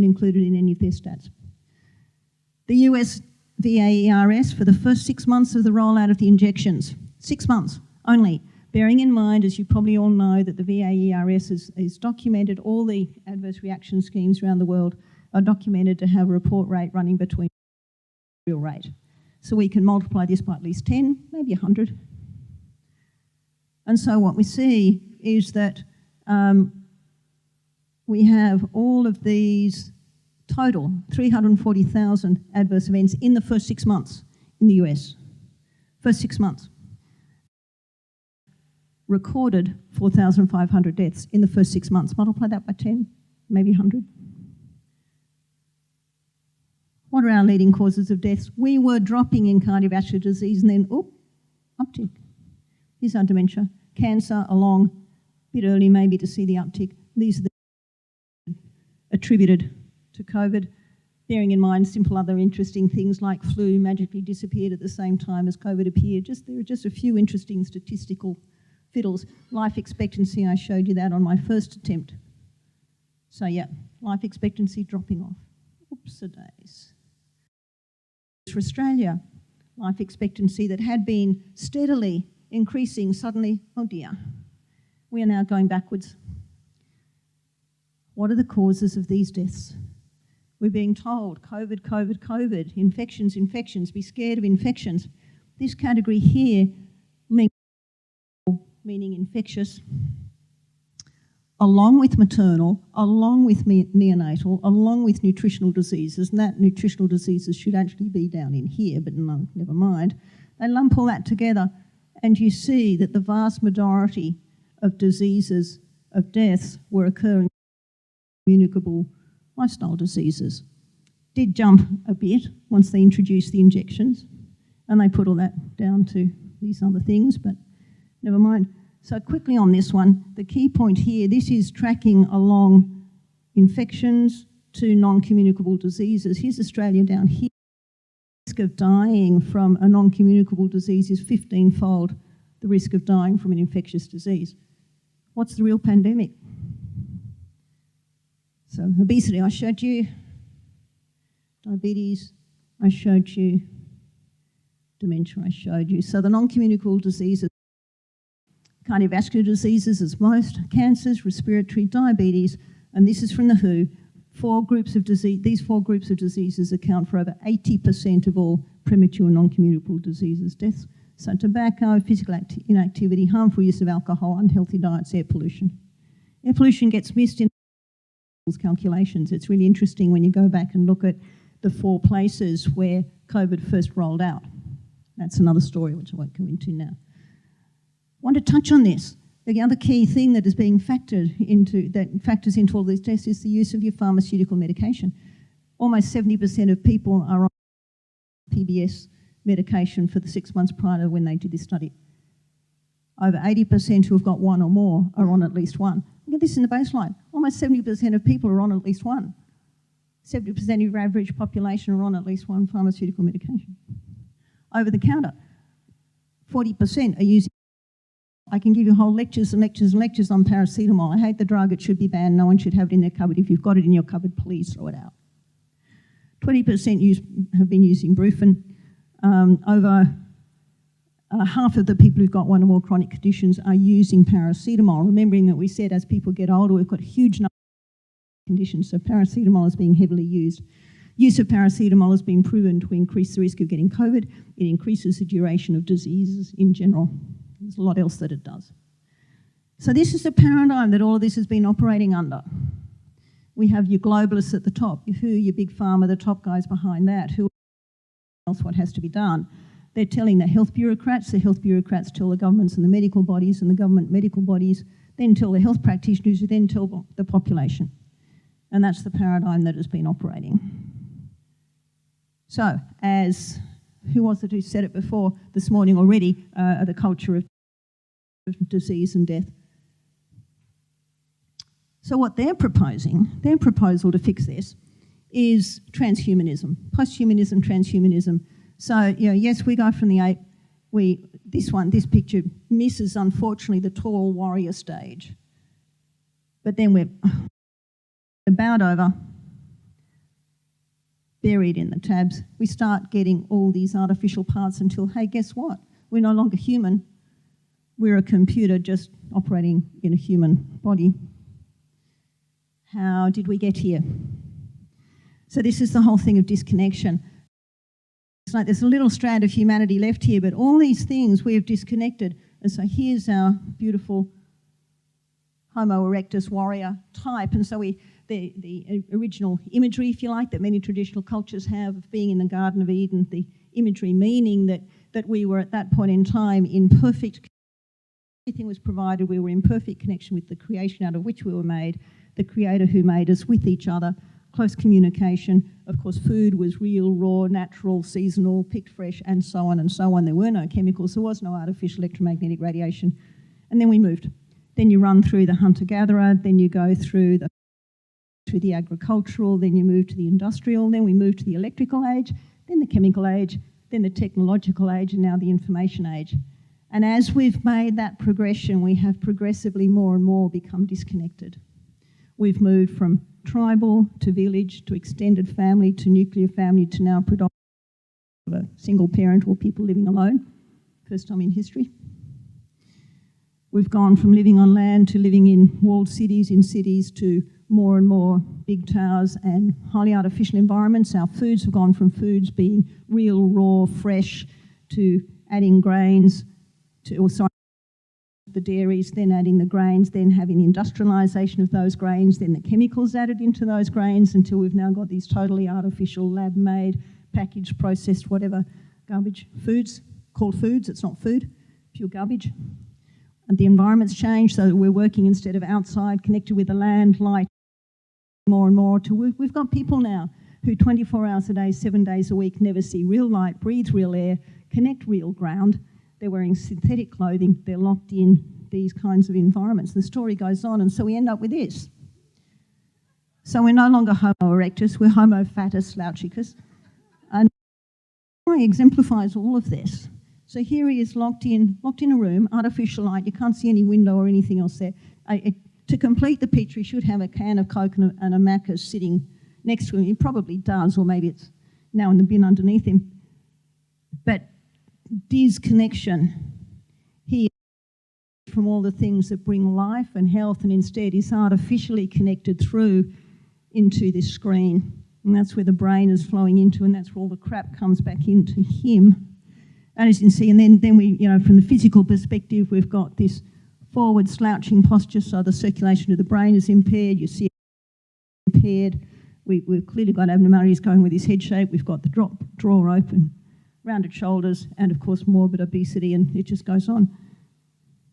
included in any of their stats. The US VAERS for the first 6 months of the rollout of the injections, 6 months only, bearing in mind, as you probably all know, that the VAERS is documented, all the adverse reaction schemes around the world are documented to have a report rate running between real rate. So we can multiply this by at least 10, maybe 100. And so what we see is that we have all of these total 340,000 adverse events in the first 6 months in the US. First 6 months. Recorded 4,500 deaths in the first 6 months. Multiply that by 10, maybe 100. What are our leading causes of deaths? We were dropping in cardiovascular disease and then, uptick. Here's our dementia. Cancer along, a bit early maybe to see the uptick. These are the attributed to COVID, bearing in mind simple other interesting things like flu magically disappeared at the same time as COVID appeared. There are just a few interesting statistical fiddles. Life expectancy, I showed you that on my first attempt. So yeah, life expectancy dropping off. Oops-a-days. For Australia, life expectancy that had been steadily increasing, suddenly, oh dear, we are now going backwards. What are the causes of these deaths? We're being told COVID, COVID, COVID, infections, infections, be scared of infections. This category here, meaning infectious, along with maternal, along with neonatal, along with nutritional diseases, and that nutritional diseases should actually be down in here, but no, never mind. They lump all that together, and you see that the vast majority of diseases, of deaths, were occurring in communicable lifestyle diseases. Did jump a bit once they introduced the injections, and they put all that down to these other things, but never mind. So quickly on this one, the key point here, this is tracking along infections to non-communicable diseases. Here's Australia down here. The risk of dying from a non-communicable disease is 15-fold the risk of dying from an infectious disease. What's the real pandemic? So obesity, I showed you. Diabetes, I showed you. Dementia, I showed you. So the non-communicable diseases, cardiovascular diseases as most, cancers, respiratory, diabetes, and this is from the WHO. These 4 groups of diseases account for over 80% of all premature non-communicable diseases deaths. So tobacco, physical inactivity, harmful use of alcohol, unhealthy diets, air pollution. Air pollution gets missed in calculations. It's really interesting when you go back and look at the 4 places where COVID first rolled out. That's another story which I won't go into now. I want to touch on this. The other key thing that is being factors into all these tests is the use of your pharmaceutical medication. Almost 70% of people are on PBS medication for the 6 months prior to when they did this study. Over 80% who have got one or more are on at least one. Look at this in the baseline. Almost 70% of people are on at least one. 70% of your average population are on at least one pharmaceutical medication. Over the counter, 40% are using. I can give you whole lectures and lectures and lectures on paracetamol. I hate the drug, it should be banned, no one should have it in their cupboard. If you've got it in your cupboard, please throw it out. 20% have been using Brufen. Over half of the people who've got one or more chronic conditions are using paracetamol, remembering that we said as people get older, we've got a huge number of conditions, so paracetamol is being heavily used. Use of paracetamol has been proven to increase the risk of getting COVID. It increases the duration of diseases in general. There's a lot else that it does. So this is the paradigm that all of this has been operating under. We have your globalists at the top, who your big pharma, the top guys behind that, who else what has to be done. They're telling the health bureaucrats tell the governments and the medical bodies, and the government medical bodies then tell the health practitioners, who then tell the population. And that's the paradigm that has been operating. So, as, who was it who said it before this morning already, the culture of disease and death. So what they're proposing, their proposal to fix this, is transhumanism, posthumanism, transhumanism. So, you know, yes, we go from the ape. This picture misses, unfortunately, the tall warrior stage. But then we're bowed over, buried in the tabs. We start getting all these artificial parts until, hey, guess what? We're no longer human. We're a computer just operating in a human body. How did we get here? So this is the whole thing of disconnection. It's like there's a little strand of humanity left here, but all these things we have disconnected. And so here's our beautiful Homo erectus warrior type. And so the original imagery, if you like, that many traditional cultures have of being in the Garden of Eden, the imagery meaning that we were at that point in time in perfect, everything was provided, we were in perfect connection with the creation out of which we were made, the creator who made us, with each other, close communication. Of course, food was real, raw, natural, seasonal, picked fresh, and so on and so on. There were no chemicals, there was no artificial electromagnetic radiation. And then we moved. Then you run through the hunter-gatherer, then you go through the agricultural, then you move to the industrial, then we move to the electrical age, then the chemical age, then the technological age, and now the information age. And as we've made that progression, we have progressively more and more become disconnected. We've moved from tribal to village to extended family to nuclear family to now predominantly a single parent or people living alone. First time in history. We've gone from living on land to living in walled cities, to more and more big towers and highly artificial environments. Our foods have gone from foods being real, raw, fresh, to adding grains, the dairies, then adding the grains, then having the industrialisation of those grains, then the chemicals added into those grains until we've now got these totally artificial, lab-made, packaged, processed, whatever, garbage foods, called foods. It's not food, pure garbage. And the environment's changed, so that we're working instead of outside, connected with the land, light, more and more. We've got people now who 24 hours a day, 7 days a week, never see real light, breathe real air, connect real ground. They're wearing synthetic clothing, they're locked in these kinds of environments. The story goes on, and so we end up with this. So we're no longer Homo erectus, we're Homo fatus slouchicus. And it exemplifies all of this. So here he is locked in a room, artificial light, you can't see any window or anything else there. To complete the picture, he should have a can of Coke and a Macca's sitting next to him. He probably does, or maybe it's now in the bin underneath him. But disconnection here from all the things that bring life and health, and instead is artificially connected through into this screen. And that's where the brain is flowing into, and that's where all the crap comes back into him. And as you can see, and then we, you know, from the physical perspective, we've got this forward slouching posture, so the circulation of the brain is impaired, you see it impaired. We've clearly got abnormalities going with his head shape, we've got the drawer open, rounded shoulders, and of course morbid obesity, and it just goes on.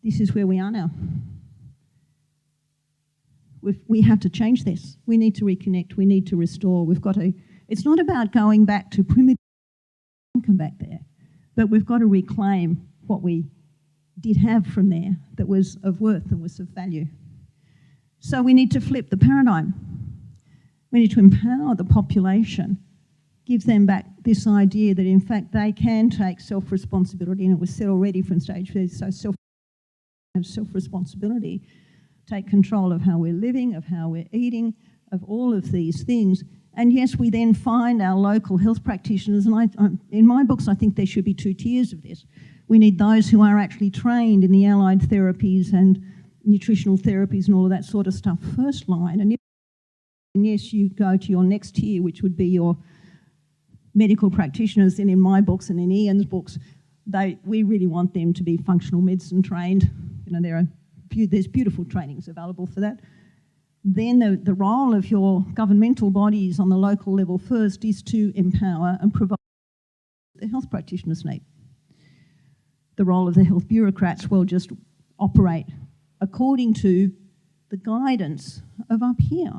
This is where we are now. We have to change this. We need to reconnect, we need to restore. It's not about going back to primitive, come back there, but we've got to reclaim what we did have from there that was of worth and was of value. So we need to flip the paradigm. We need to empower the population, give them back this idea that in fact they can take self-responsibility, and it was said already from stage 3, so self-responsibility, take control of how we're living, of how we're eating, of all of these things. And yes, we then find our local health practitioners, and in my books I think there should be 2 tiers of this. We need those who are actually trained in the allied therapies and nutritional therapies and all of that sort of stuff first line. And yes, you go to your next tier, which would be your medical practitioners. And in my books and in Ian's books, we really want them to be functional medicine trained. You know, there are there's beautiful trainings available for that. Then the role of your governmental bodies on the local level first is to empower and provide the health practitioners need. The role of the health bureaucrats will just operate according to the guidance of up here.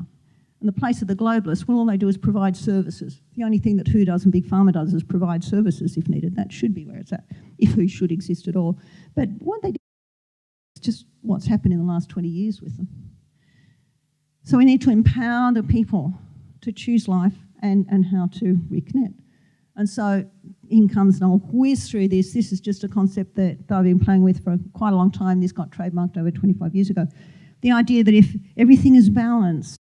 In the place of the globalists, well, all they do is provide services. The only thing that WHO does and Big Pharma does is provide services if needed. That should be where it's at, if WHO should exist at all. But what they do is just what's happened in the last 20 years with them. So we need to empower the people to choose life and how to reconnect. And so in comes, and I'll whiz through this. This is just a concept that I've been playing with for quite a long time. This got trademarked over 25 years ago. The idea that if everything is balanced,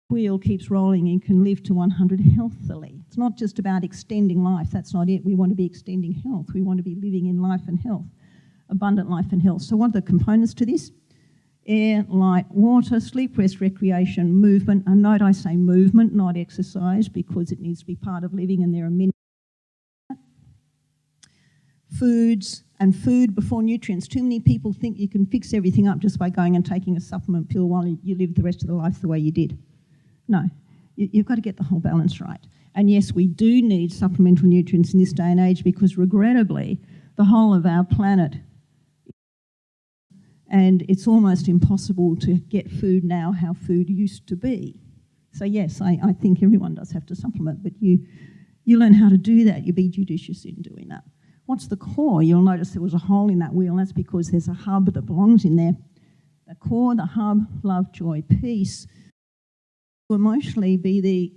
the wheel keeps rolling and you can live to 100 healthily. It's not just about extending life. That's not it. We want to be extending health. We want to be living in life and health, abundant life and health. So what are the components to this? Air, light, water, sleep, rest, recreation, movement. And note I say movement, not exercise, because it needs to be part of living, and there are many. Foods and food before nutrients. Too many people think you can fix everything up just by going and taking a supplement pill while you live the rest of the life the way you did. No, you've got to get the whole balance right. And yes, we do need supplemental nutrients in this day and age because regrettably, the whole of our planet, and it's almost impossible to get food now how food used to be. So yes, I think everyone does have to supplement, but you learn how to do that. You be judicious in doing that. What's the core? You'll notice there was a hole in that wheel, and that's because there's a hub that belongs in there. The core, the hub, love, joy, peace, will emotionally be the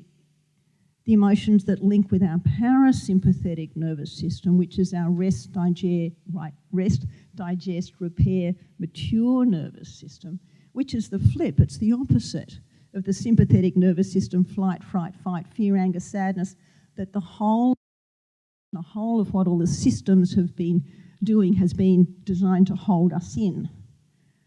emotions that link with our parasympathetic nervous system, which is our rest, digest, repair, mature nervous system, which is the flip. It's the opposite of the sympathetic nervous system, flight, fright, fight, fear, anger, sadness, that the whole of what all the systems have been doing has been designed to hold us in.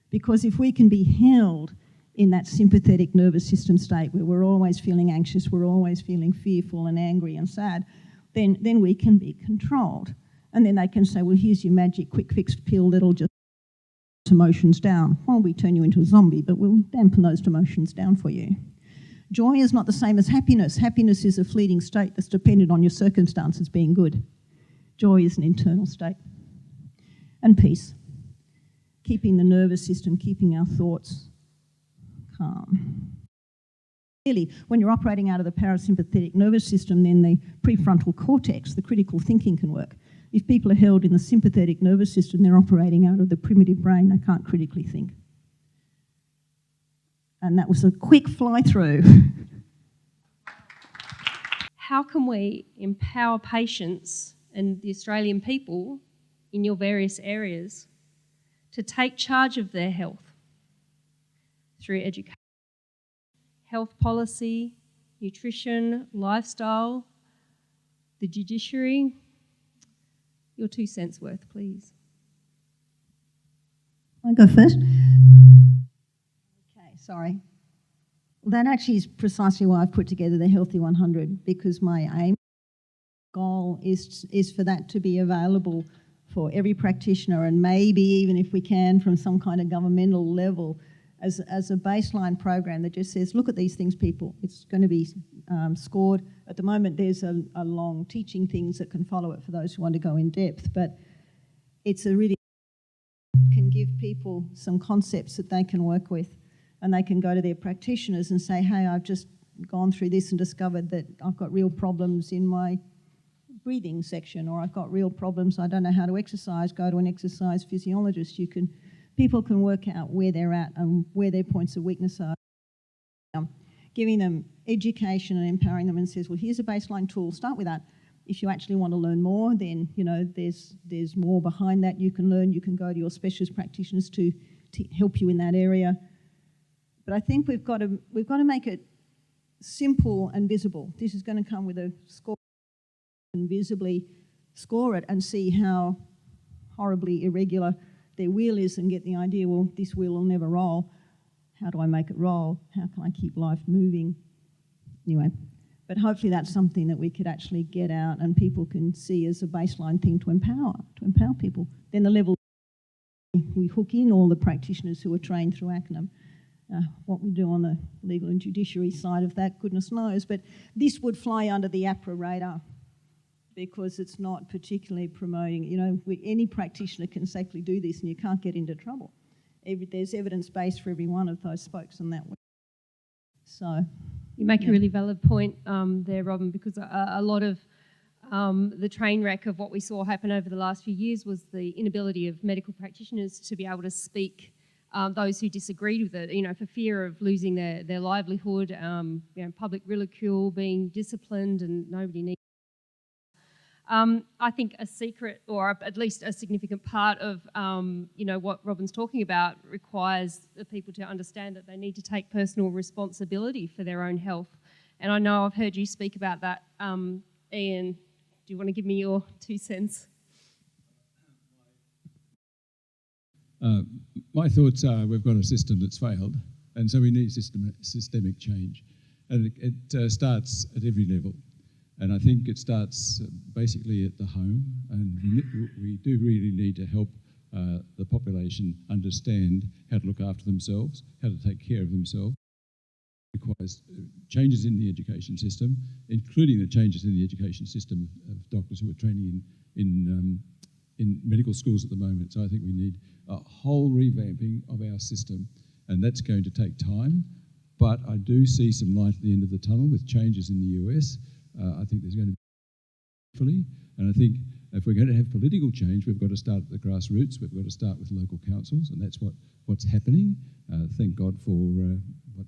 Because if we can be held in that sympathetic nervous system state where we're always feeling anxious, we're always feeling fearful and angry and sad, then we can be controlled. And then they can say, well, here's your magic quick fix pill that'll just emotions down. Well, we turn you into a zombie, but we'll dampen those emotions down for you. Joy is not the same as happiness. Happiness is a fleeting state that's dependent on your circumstances being good. Joy is an internal state. And peace. Keeping the nervous system, keeping our thoughts calm. Clearly, when you're operating out of the parasympathetic nervous system, then the prefrontal cortex, the critical thinking, can work. If people are held in the sympathetic nervous system, they're operating out of the primitive brain. They can't critically think. And that was a quick fly-through. How can we empower patients and the Australian people in your various areas to take charge of their health through education, health policy, nutrition, lifestyle, the judiciary? Your 2 cents worth, please. I go first? Okay, sorry. Well, that actually is precisely why I've put together the Healthy 100, because my goal is for that to be available for every practitioner, and maybe even if we can from some kind of governmental level as a baseline program that just says, look at these things, people. It's going to be scored. At the moment, there's a long teaching things that can follow it for those who want to go in depth, but it's a really can give people some concepts that they can work with, and they can go to their practitioners and say, hey, I've just gone through this and discovered that I've got real problems in my breathing section, or I've got real problems, I don't know how to exercise, go to an exercise physiologist. People can work out where they're at and where their points of weakness are. Giving them education and empowering them, and says, well, here's a baseline tool, start with that. If you actually want to learn more, then there's more behind that you can learn. You can go to your specialist practitioners to help you in that area. But I think we've got to make it simple and visible. This is going to come with a score, and visibly score it and see how horribly irregular their wheel is, and get the idea, well, this wheel will never roll. How do I make it roll? How can I keep life moving? Anyway, but hopefully that's something that we could actually get out and people can see as a baseline thing to empower people. Then the level we hook in all the practitioners who are trained through ACNM. What we do on the legal and judiciary side of that, goodness knows, but this would fly under the APRA radar because it's not particularly promoting, any practitioner can safely do this and you can't get into trouble. There's evidence base for every one of those spokes on that way. So, you make a really valid point there, Robyn, because a lot of the train wreck of what we saw happen over the last few years was the inability of medical practitioners to be able to speak those who disagreed with it, for fear of losing their livelihood, public ridicule, being disciplined, and nobody needs. I think a secret, or at least a significant part of, what Robyn's talking about requires the people to understand that they need to take personal responsibility for their own health. And I know I've heard you speak about that. Ian, do you want to give me your 2 cents? My thoughts are we've got a system that's failed, and so we need systemic change. And it starts at every level. And I think it starts basically at the home, and we do really need to help the population understand how to look after themselves, how to take care of themselves. It requires changes in the education system, including the changes in the education system of doctors who are training in medical schools at the moment. So I think we need a whole revamping of our system, and that's going to take time. But I do see some light at the end of the tunnel with changes in the US. I think there's going to be fully, and I think if we're going to have political change, we've got to start at the grassroots. We've got to start with local councils, and that's what's happening. Thank God for what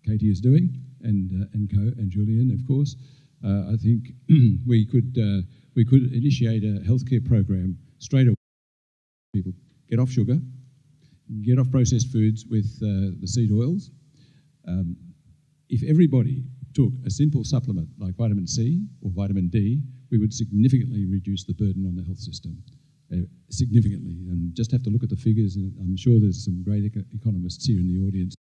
Katie is doing, and Julian, of course. I think we could initiate a healthcare program straight away. People get off sugar, get off processed foods with the seed oils. If everybody took a simple supplement like vitamin C or vitamin D, we would significantly reduce the burden on the health system. Significantly. And just have to look at the figures, and I'm sure there's some great economists here in the audience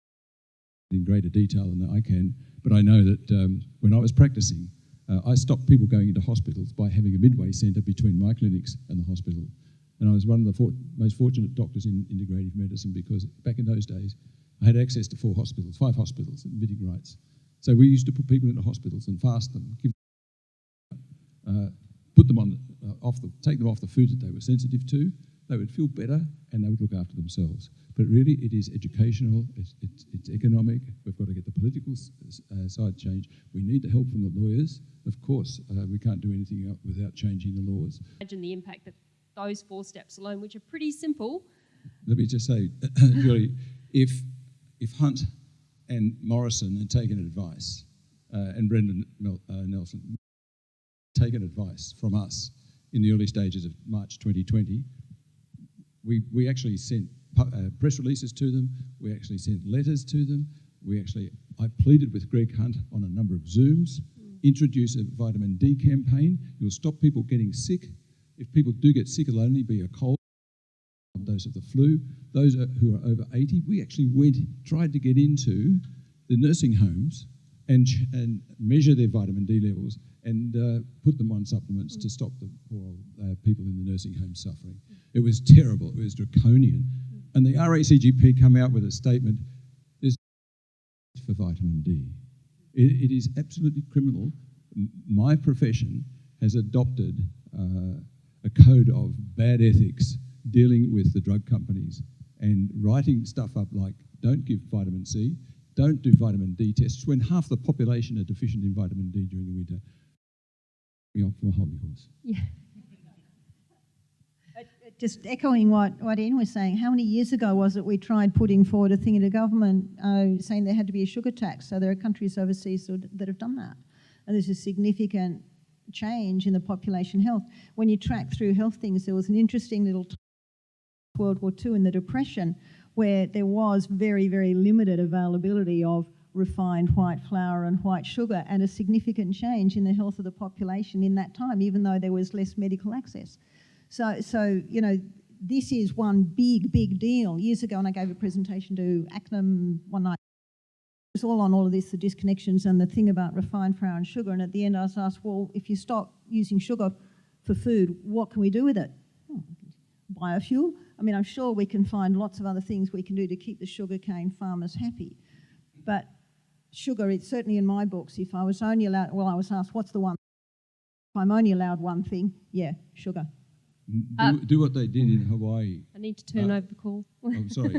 in greater detail than I can, but I know that when I was practicing, I stopped people going into hospitals by having a midway centre between my clinics and the hospital. And I was one of the most fortunate doctors in integrative medicine, because back in those days, I had access to 5 hospitals, admitting rights. So we used to put people into hospitals and fast them, put them on take them off the food that they were sensitive to. They would feel better and they would look after themselves. But really, it is educational, it's economic. We've got to get the political side changed. We need the help from the lawyers. Of course, we can't do anything without changing the laws. Imagine the impact that those 4 steps alone, which are pretty simple. Let me just say, Julie, if Hunt and Morrison had taken advice, and Brendan Nelson taken advice from us in the early stages of March 2020, we actually sent press releases to them, we actually sent letters to them, I pleaded with Greg Hunt on a number of Zooms, introduce a vitamin D campaign. You'll stop people getting sick. If people do get sick, it'll only be a cold, a dose of the flu. Those who are over 80, we actually tried to get into the nursing homes and measure their vitamin D levels and put them on supplements to stop the poor people in the nursing homes suffering. It was terrible. It was draconian. And the RACGP come out with a statement, there's for vitamin D. It is absolutely criminal. My profession has adopted a code of bad ethics dealing with the drug companies and writing stuff up like, don't give vitamin C, don't do vitamin D tests, when half the population are deficient in vitamin D during the winter. We're off from a hobby horse. Yeah. Just echoing what Ian was saying, how many years ago was it we tried putting forward a thing in the government saying there had to be a sugar tax? So there are countries overseas that have done that. And there's a significant change in the population health. When you track through health things, there was an interesting little World War II in the Depression where there was very, very limited availability of refined white flour and white sugar, and a significant change in the health of the population in that time, even though there was less medical access. So you know, this is one big, big deal. Years ago, when I gave a presentation to ACNM one night, it was all on all of this, the disconnections and the thing about refined flour and sugar, and at the end I was asked, well, if you stop using sugar for food, what can we do with it? Oh, biofuel. I mean, I'm sure we can find lots of other things we can do to keep the sugarcane farmers happy. But sugar, it's certainly in my books, if I was only allowed, well, I was asked, what's the one? If I'm only allowed one thing, yeah, sugar. Do what they did in Hawaii. I need to turn over the call. I'm sorry.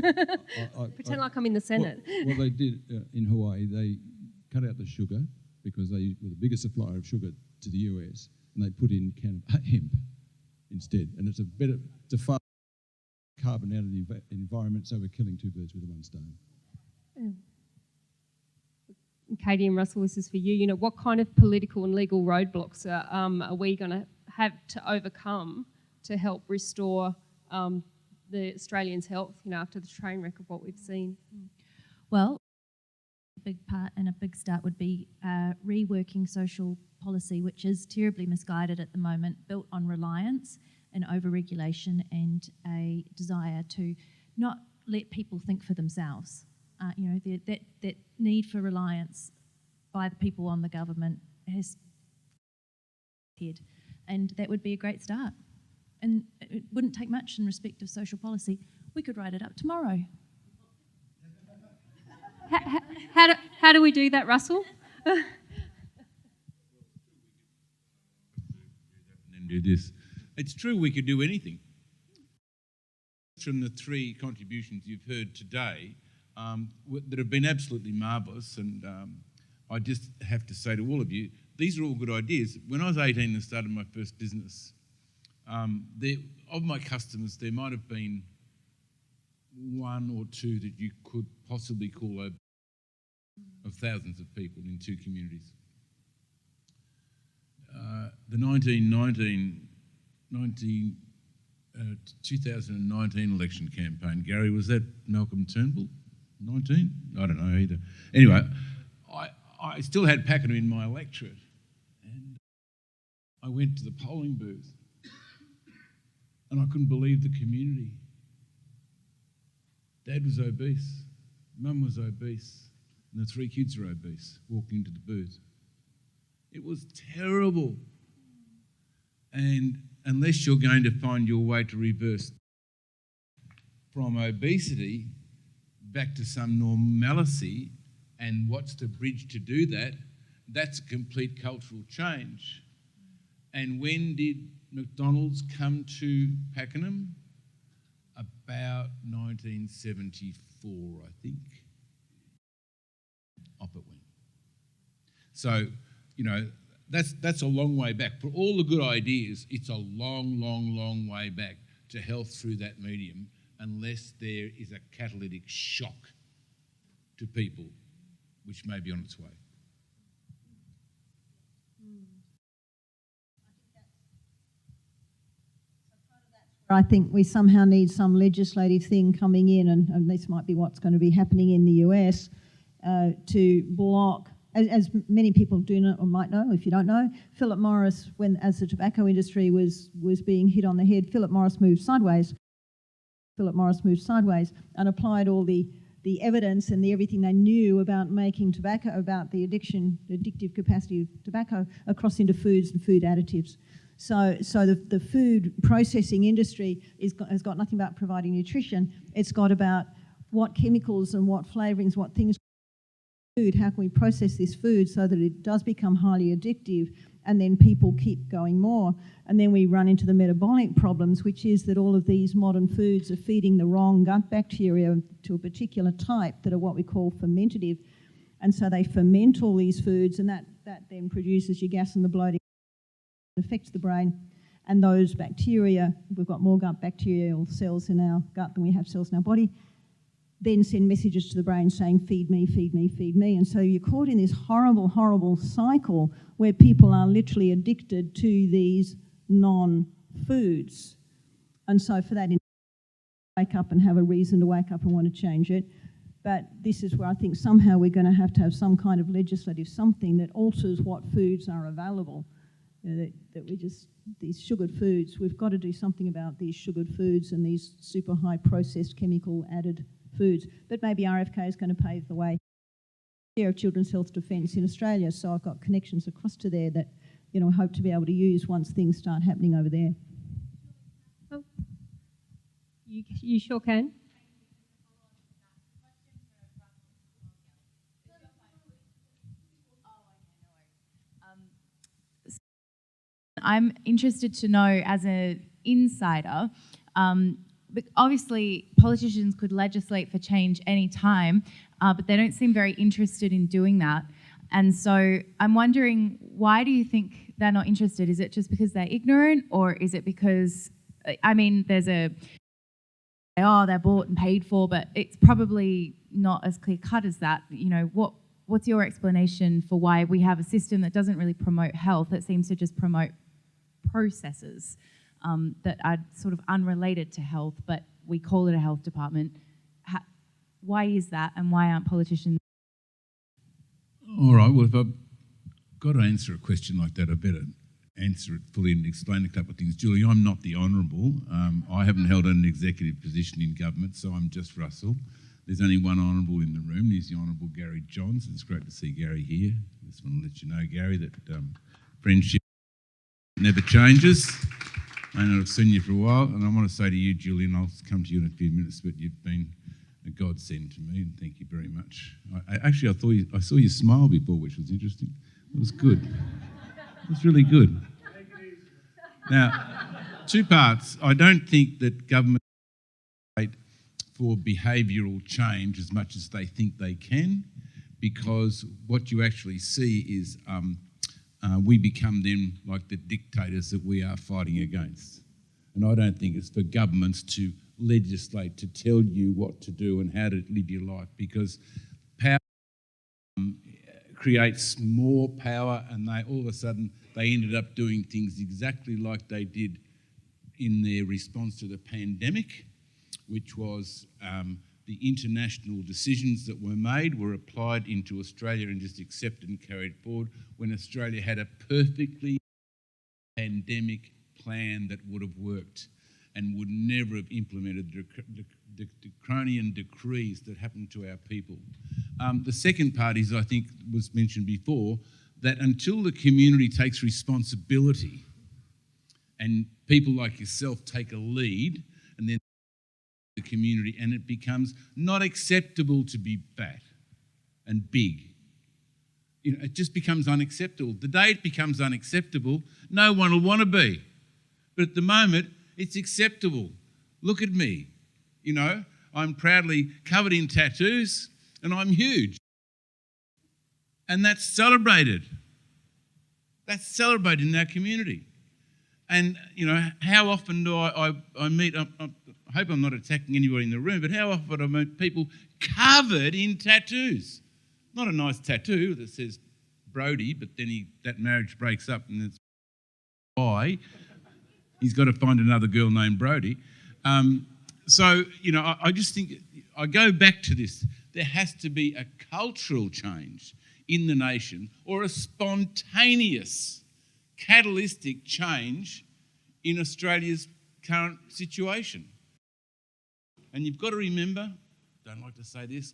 Pretend like I'm in the Senate. What they did in Hawaii, they cut out the sugar because they were the biggest supplier of sugar to the US, and they put in hemp instead. And it's a far carbon out of the environment, so we're killing two birds with one stone. Katie and Russell, this is for you. You know, what kind of political and legal roadblocks are we going to have to overcome to help restore the Australians' health, you know, after the train wreck of what we've seen? Well, a big part and a big start would be reworking social policy, which is terribly misguided at the moment, built on reliance and overregulation and a desire to not let people think for themselves. You know, that need for reliance by the people on the government has head, and that would be a great start. And it wouldn't take much in respect of social policy. We could write it up tomorrow. How do we do that, Russell? And then do this. It's true we could do anything. From the three contributions you've heard today, that have been absolutely marvellous, and I just have to say to all of you, these are all good ideas. When I was 18 and started my first business, of my customers, there might have been one or two that you could possibly call of thousands of people in two communities. The 2019 election campaign, Gary, was that Malcolm Turnbull? 19? I don't know either. Anyway, I still had Pakenham in my electorate, and I went to the polling booth and I couldn't believe the community. Dad was obese, Mum was obese, and the three kids were obese, walking into the booth. It was terrible. And unless you're going to find your way to reverse from obesity back to some normalcy, and what's the bridge to do that, that's a complete cultural change. And when did McDonald's come to Pakenham? About 1974, I think. Off it went. So, you know, that's a long way back. For all the good ideas, it's a long, long, long way back to health through that medium, unless there is a catalytic shock to people, which may be on its way. I think we somehow need some legislative thing coming in, and this might be what's going to be happening in the US, to block, as many people do know or might know, if you don't know, Philip Morris, as the tobacco industry was being hit on the head, Philip Morris moved sideways. Philip Morris moved sideways and applied all the evidence and everything they knew about making tobacco, about the addictive capacity of tobacco, across into foods and food additives. So the food processing industry has got nothing about providing nutrition. It's got about what chemicals and what flavourings, what things food, how can we process this food so that it does become highly addictive, and then people keep going more. And then we run into the metabolic problems, which is that all of these modern foods are feeding the wrong gut bacteria to a particular type that are what we call fermentative. And so they ferment all these foods, and that then produces your gas and the bloating. It affects the brain, and those bacteria, we've got more gut bacterial cells in our gut than we have cells in our body, then send messages to the brain saying, feed me, feed me, feed me. And so you're caught in this horrible, horrible cycle where people are literally addicted to these non-foods. And so for that, wake up and have a reason to wake up and want to change it. But this is where I think somehow we're going to have some kind of legislative something that alters what foods are available. You know, that we just, these sugared foods, we've got to do something about these sugared foods and these super high processed chemical added foods. But maybe RFK is going to pave the way. Chair of Children's Health Defence in Australia, so I've got connections across to there that, you know, I hope to be able to use once things start happening over there. You sure can. I'm interested to know, as an insider, but obviously politicians could legislate for change any time, but they don't seem very interested in doing that. And so I'm wondering, why do you think they're not interested? Is it just because they're ignorant, or is it because, I mean, they're bought and paid for, but it's probably not as clear cut as that. You know, what's your explanation for why we have a system that doesn't really promote health, that seems to just promote processes that are sort of unrelated to health, but we call it a health department? Why is that, and why aren't politicians? All right, well, if I've got to answer a question like that, I better answer it fully and explain a couple of things. Julie, I'm not the Honourable. I haven't held an executive position in government, so I'm just Russell. There's only one Honourable in the room. He's the Honourable Gary Johns. It's great to see Gary here. Just want to let you know, Gary, that friendship never changes. I know I've seen you for a while, and I want to say to you, Julie, and I'll come to you in a few minutes, but you've been a godsend to me, and thank you very much. I saw you smile before, which was interesting. It was good. It was really good. Now, two parts. I don't think that government for behavioural change as much as they think they can, because what you actually see is we become then like the dictators that we are fighting against. And I don't think it's for governments to legislate, to tell you what to do and how to live your life, because power creates more power, and they all of a sudden they ended up doing things exactly like they did in their response to the pandemic, which was the international decisions that were made were applied into Australia and just accepted and carried forward, when Australia had a perfectly pandemic plan that would have worked and would never have implemented the draconian decrees that happened to our people. The second part is, I think was mentioned before, that until the community takes responsibility and people like yourself take a lead, and then the community, and it becomes not acceptable to be fat and big. You know, it just becomes unacceptable. The day it becomes unacceptable, no one will want to be. But at the moment, it's acceptable. Look at me. You know, I'm proudly covered in tattoos and I'm huge. And that's celebrated. That's celebrated in our community. And, you know, how often do I meet, I hope I'm not attacking anybody in the room, but how often do I meet people covered in tattoos? Not a nice tattoo that says Brody, but then that marriage breaks up and it's why he's got to find another girl named Brody. So, you know, I just think, I go back to this. There has to be a cultural change in the nation, or a spontaneous, catalytic change in Australia's current situation. And you've got to remember, don't like to say this,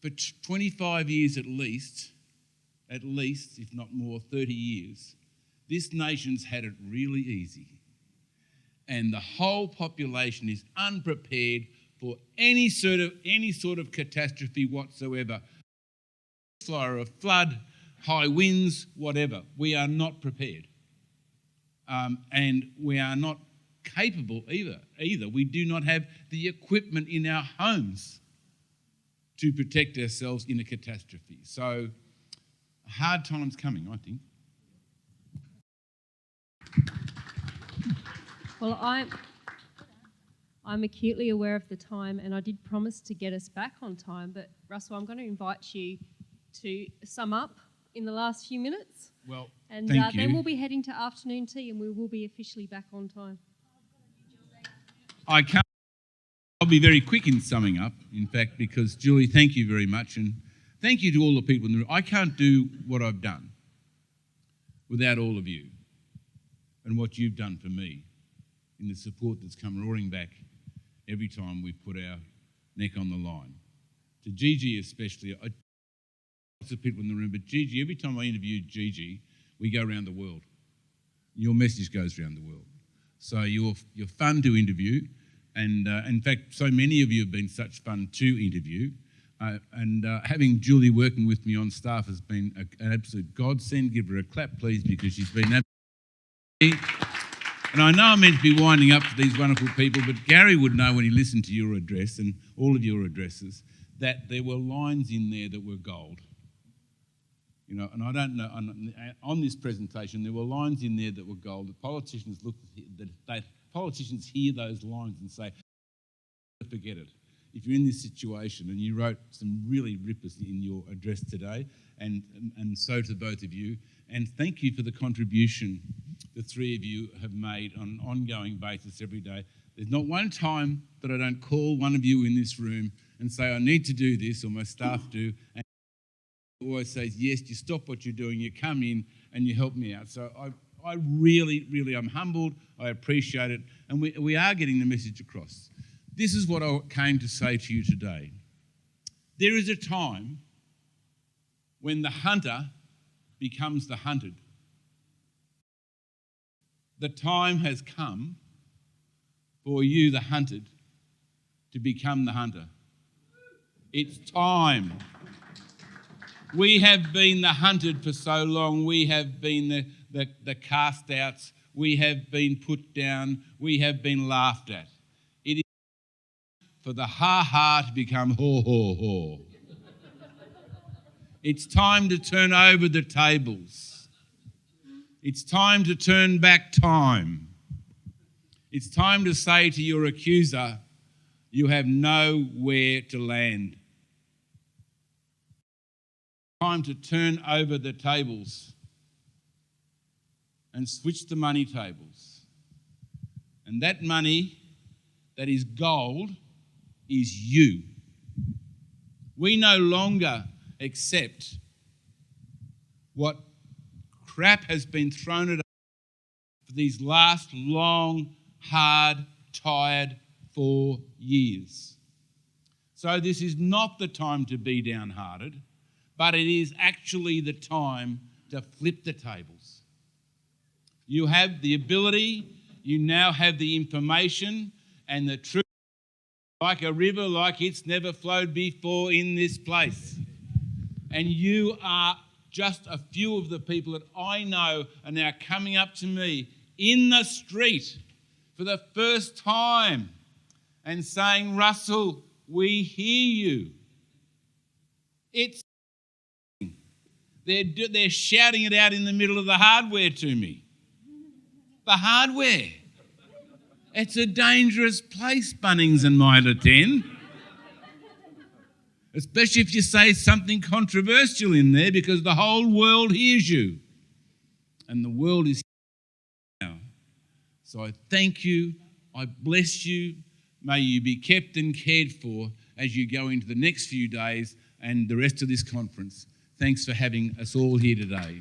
for 25 years at least, if not more, 30 years, this nation's had it really easy. And the whole population is unprepared for any sort of catastrophe whatsoever. Or a flood, high winds, whatever. We are not prepared. And we are not capable either. We do not have the equipment in our homes to protect ourselves in a catastrophe. So, hard times coming, I think. Well, I'm acutely aware of the time, and I did promise to get us back on time, but Russell, I'm going to invite you to sum up in the last few minutes. Well, and thank you. Then we'll be heading to afternoon tea, and we will be officially back on time. I'll be very quick in summing up, in fact, because Julie, thank you very much, and thank you to all the people in the room. I can't do what I've done without all of you and what you've done for me in the support that's come roaring back every time we've put our neck on the line. To Gigi especially, lots of people in the room, but Gigi, every time I interview Gigi, we go around the world. Your message goes around the world. So you're fun to interview, And in fact, so many of you have been such fun to interview. And having Julie working with me on staff has been an absolute godsend. Give her a clap, please, because she's been absolutely... And I know I'm meant to be winding up to these wonderful people, but Gary would know when he listened to your address and all of your addresses that there were lines in there that were gold. You know, and I don't know, on this presentation, there were lines in there that were gold. The politicians politicians hear those lines and say, forget it. If you're in this situation, and you wrote some really rippers in your address today, and so to both of you, and thank you for the contribution the three of you have made on an ongoing basis every day. There's not one time that I don't call one of you in this room and say, I need to do this, or my staff do, and always says, yes, you stop what you're doing, you come in and you help me out. So I really, really, I'm humbled, I appreciate it, and we are getting the message across. This is what I came to say to you today. There is a time when the hunter becomes the hunted. The time has come for you, the hunted, to become the hunter. It's time. We have been the hunted for so long. We have been the cast outs. We have been put down. We have been laughed at. It is for the ha-ha to become ho-ho-ho. It's time to turn over the tables. It's time to turn back time. It's time to say to your accuser, you have nowhere to land. Time to turn over the tables and switch the money tables. And that money that is gold is you. We no longer accept what crap has been thrown at us for these last long, hard, tired 4 years. So this is not the time to be downhearted, but it is actually the time to flip the tables. You have the ability, you now have the information and the truth, like a river, like it's never flowed before in this place. And you are just a few of the people that I know are now coming up to me in the street for the first time and saying, Russell, we hear you. They're shouting it out in the middle of the hardware to me. The hardware. It's a dangerous place, Bunnings and Mitre 10. Especially if you say something controversial in there, because the whole world hears you. And the world is here now. So I thank you, I bless you. May you be kept and cared for as you go into the next few days and the rest of this conference. Thanks for having us all here today.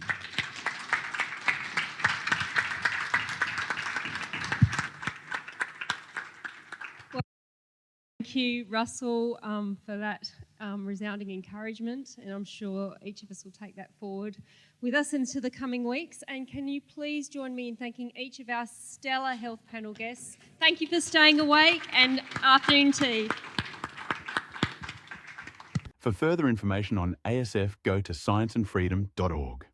Thank you, Russell, for that resounding encouragement, and I'm sure each of us will take that forward with us into the coming weeks. And can you please join me in thanking each of our stellar health panel guests. Thank you for staying awake, and afternoon tea. For further information on ASF, go to scienceandfreedom.org.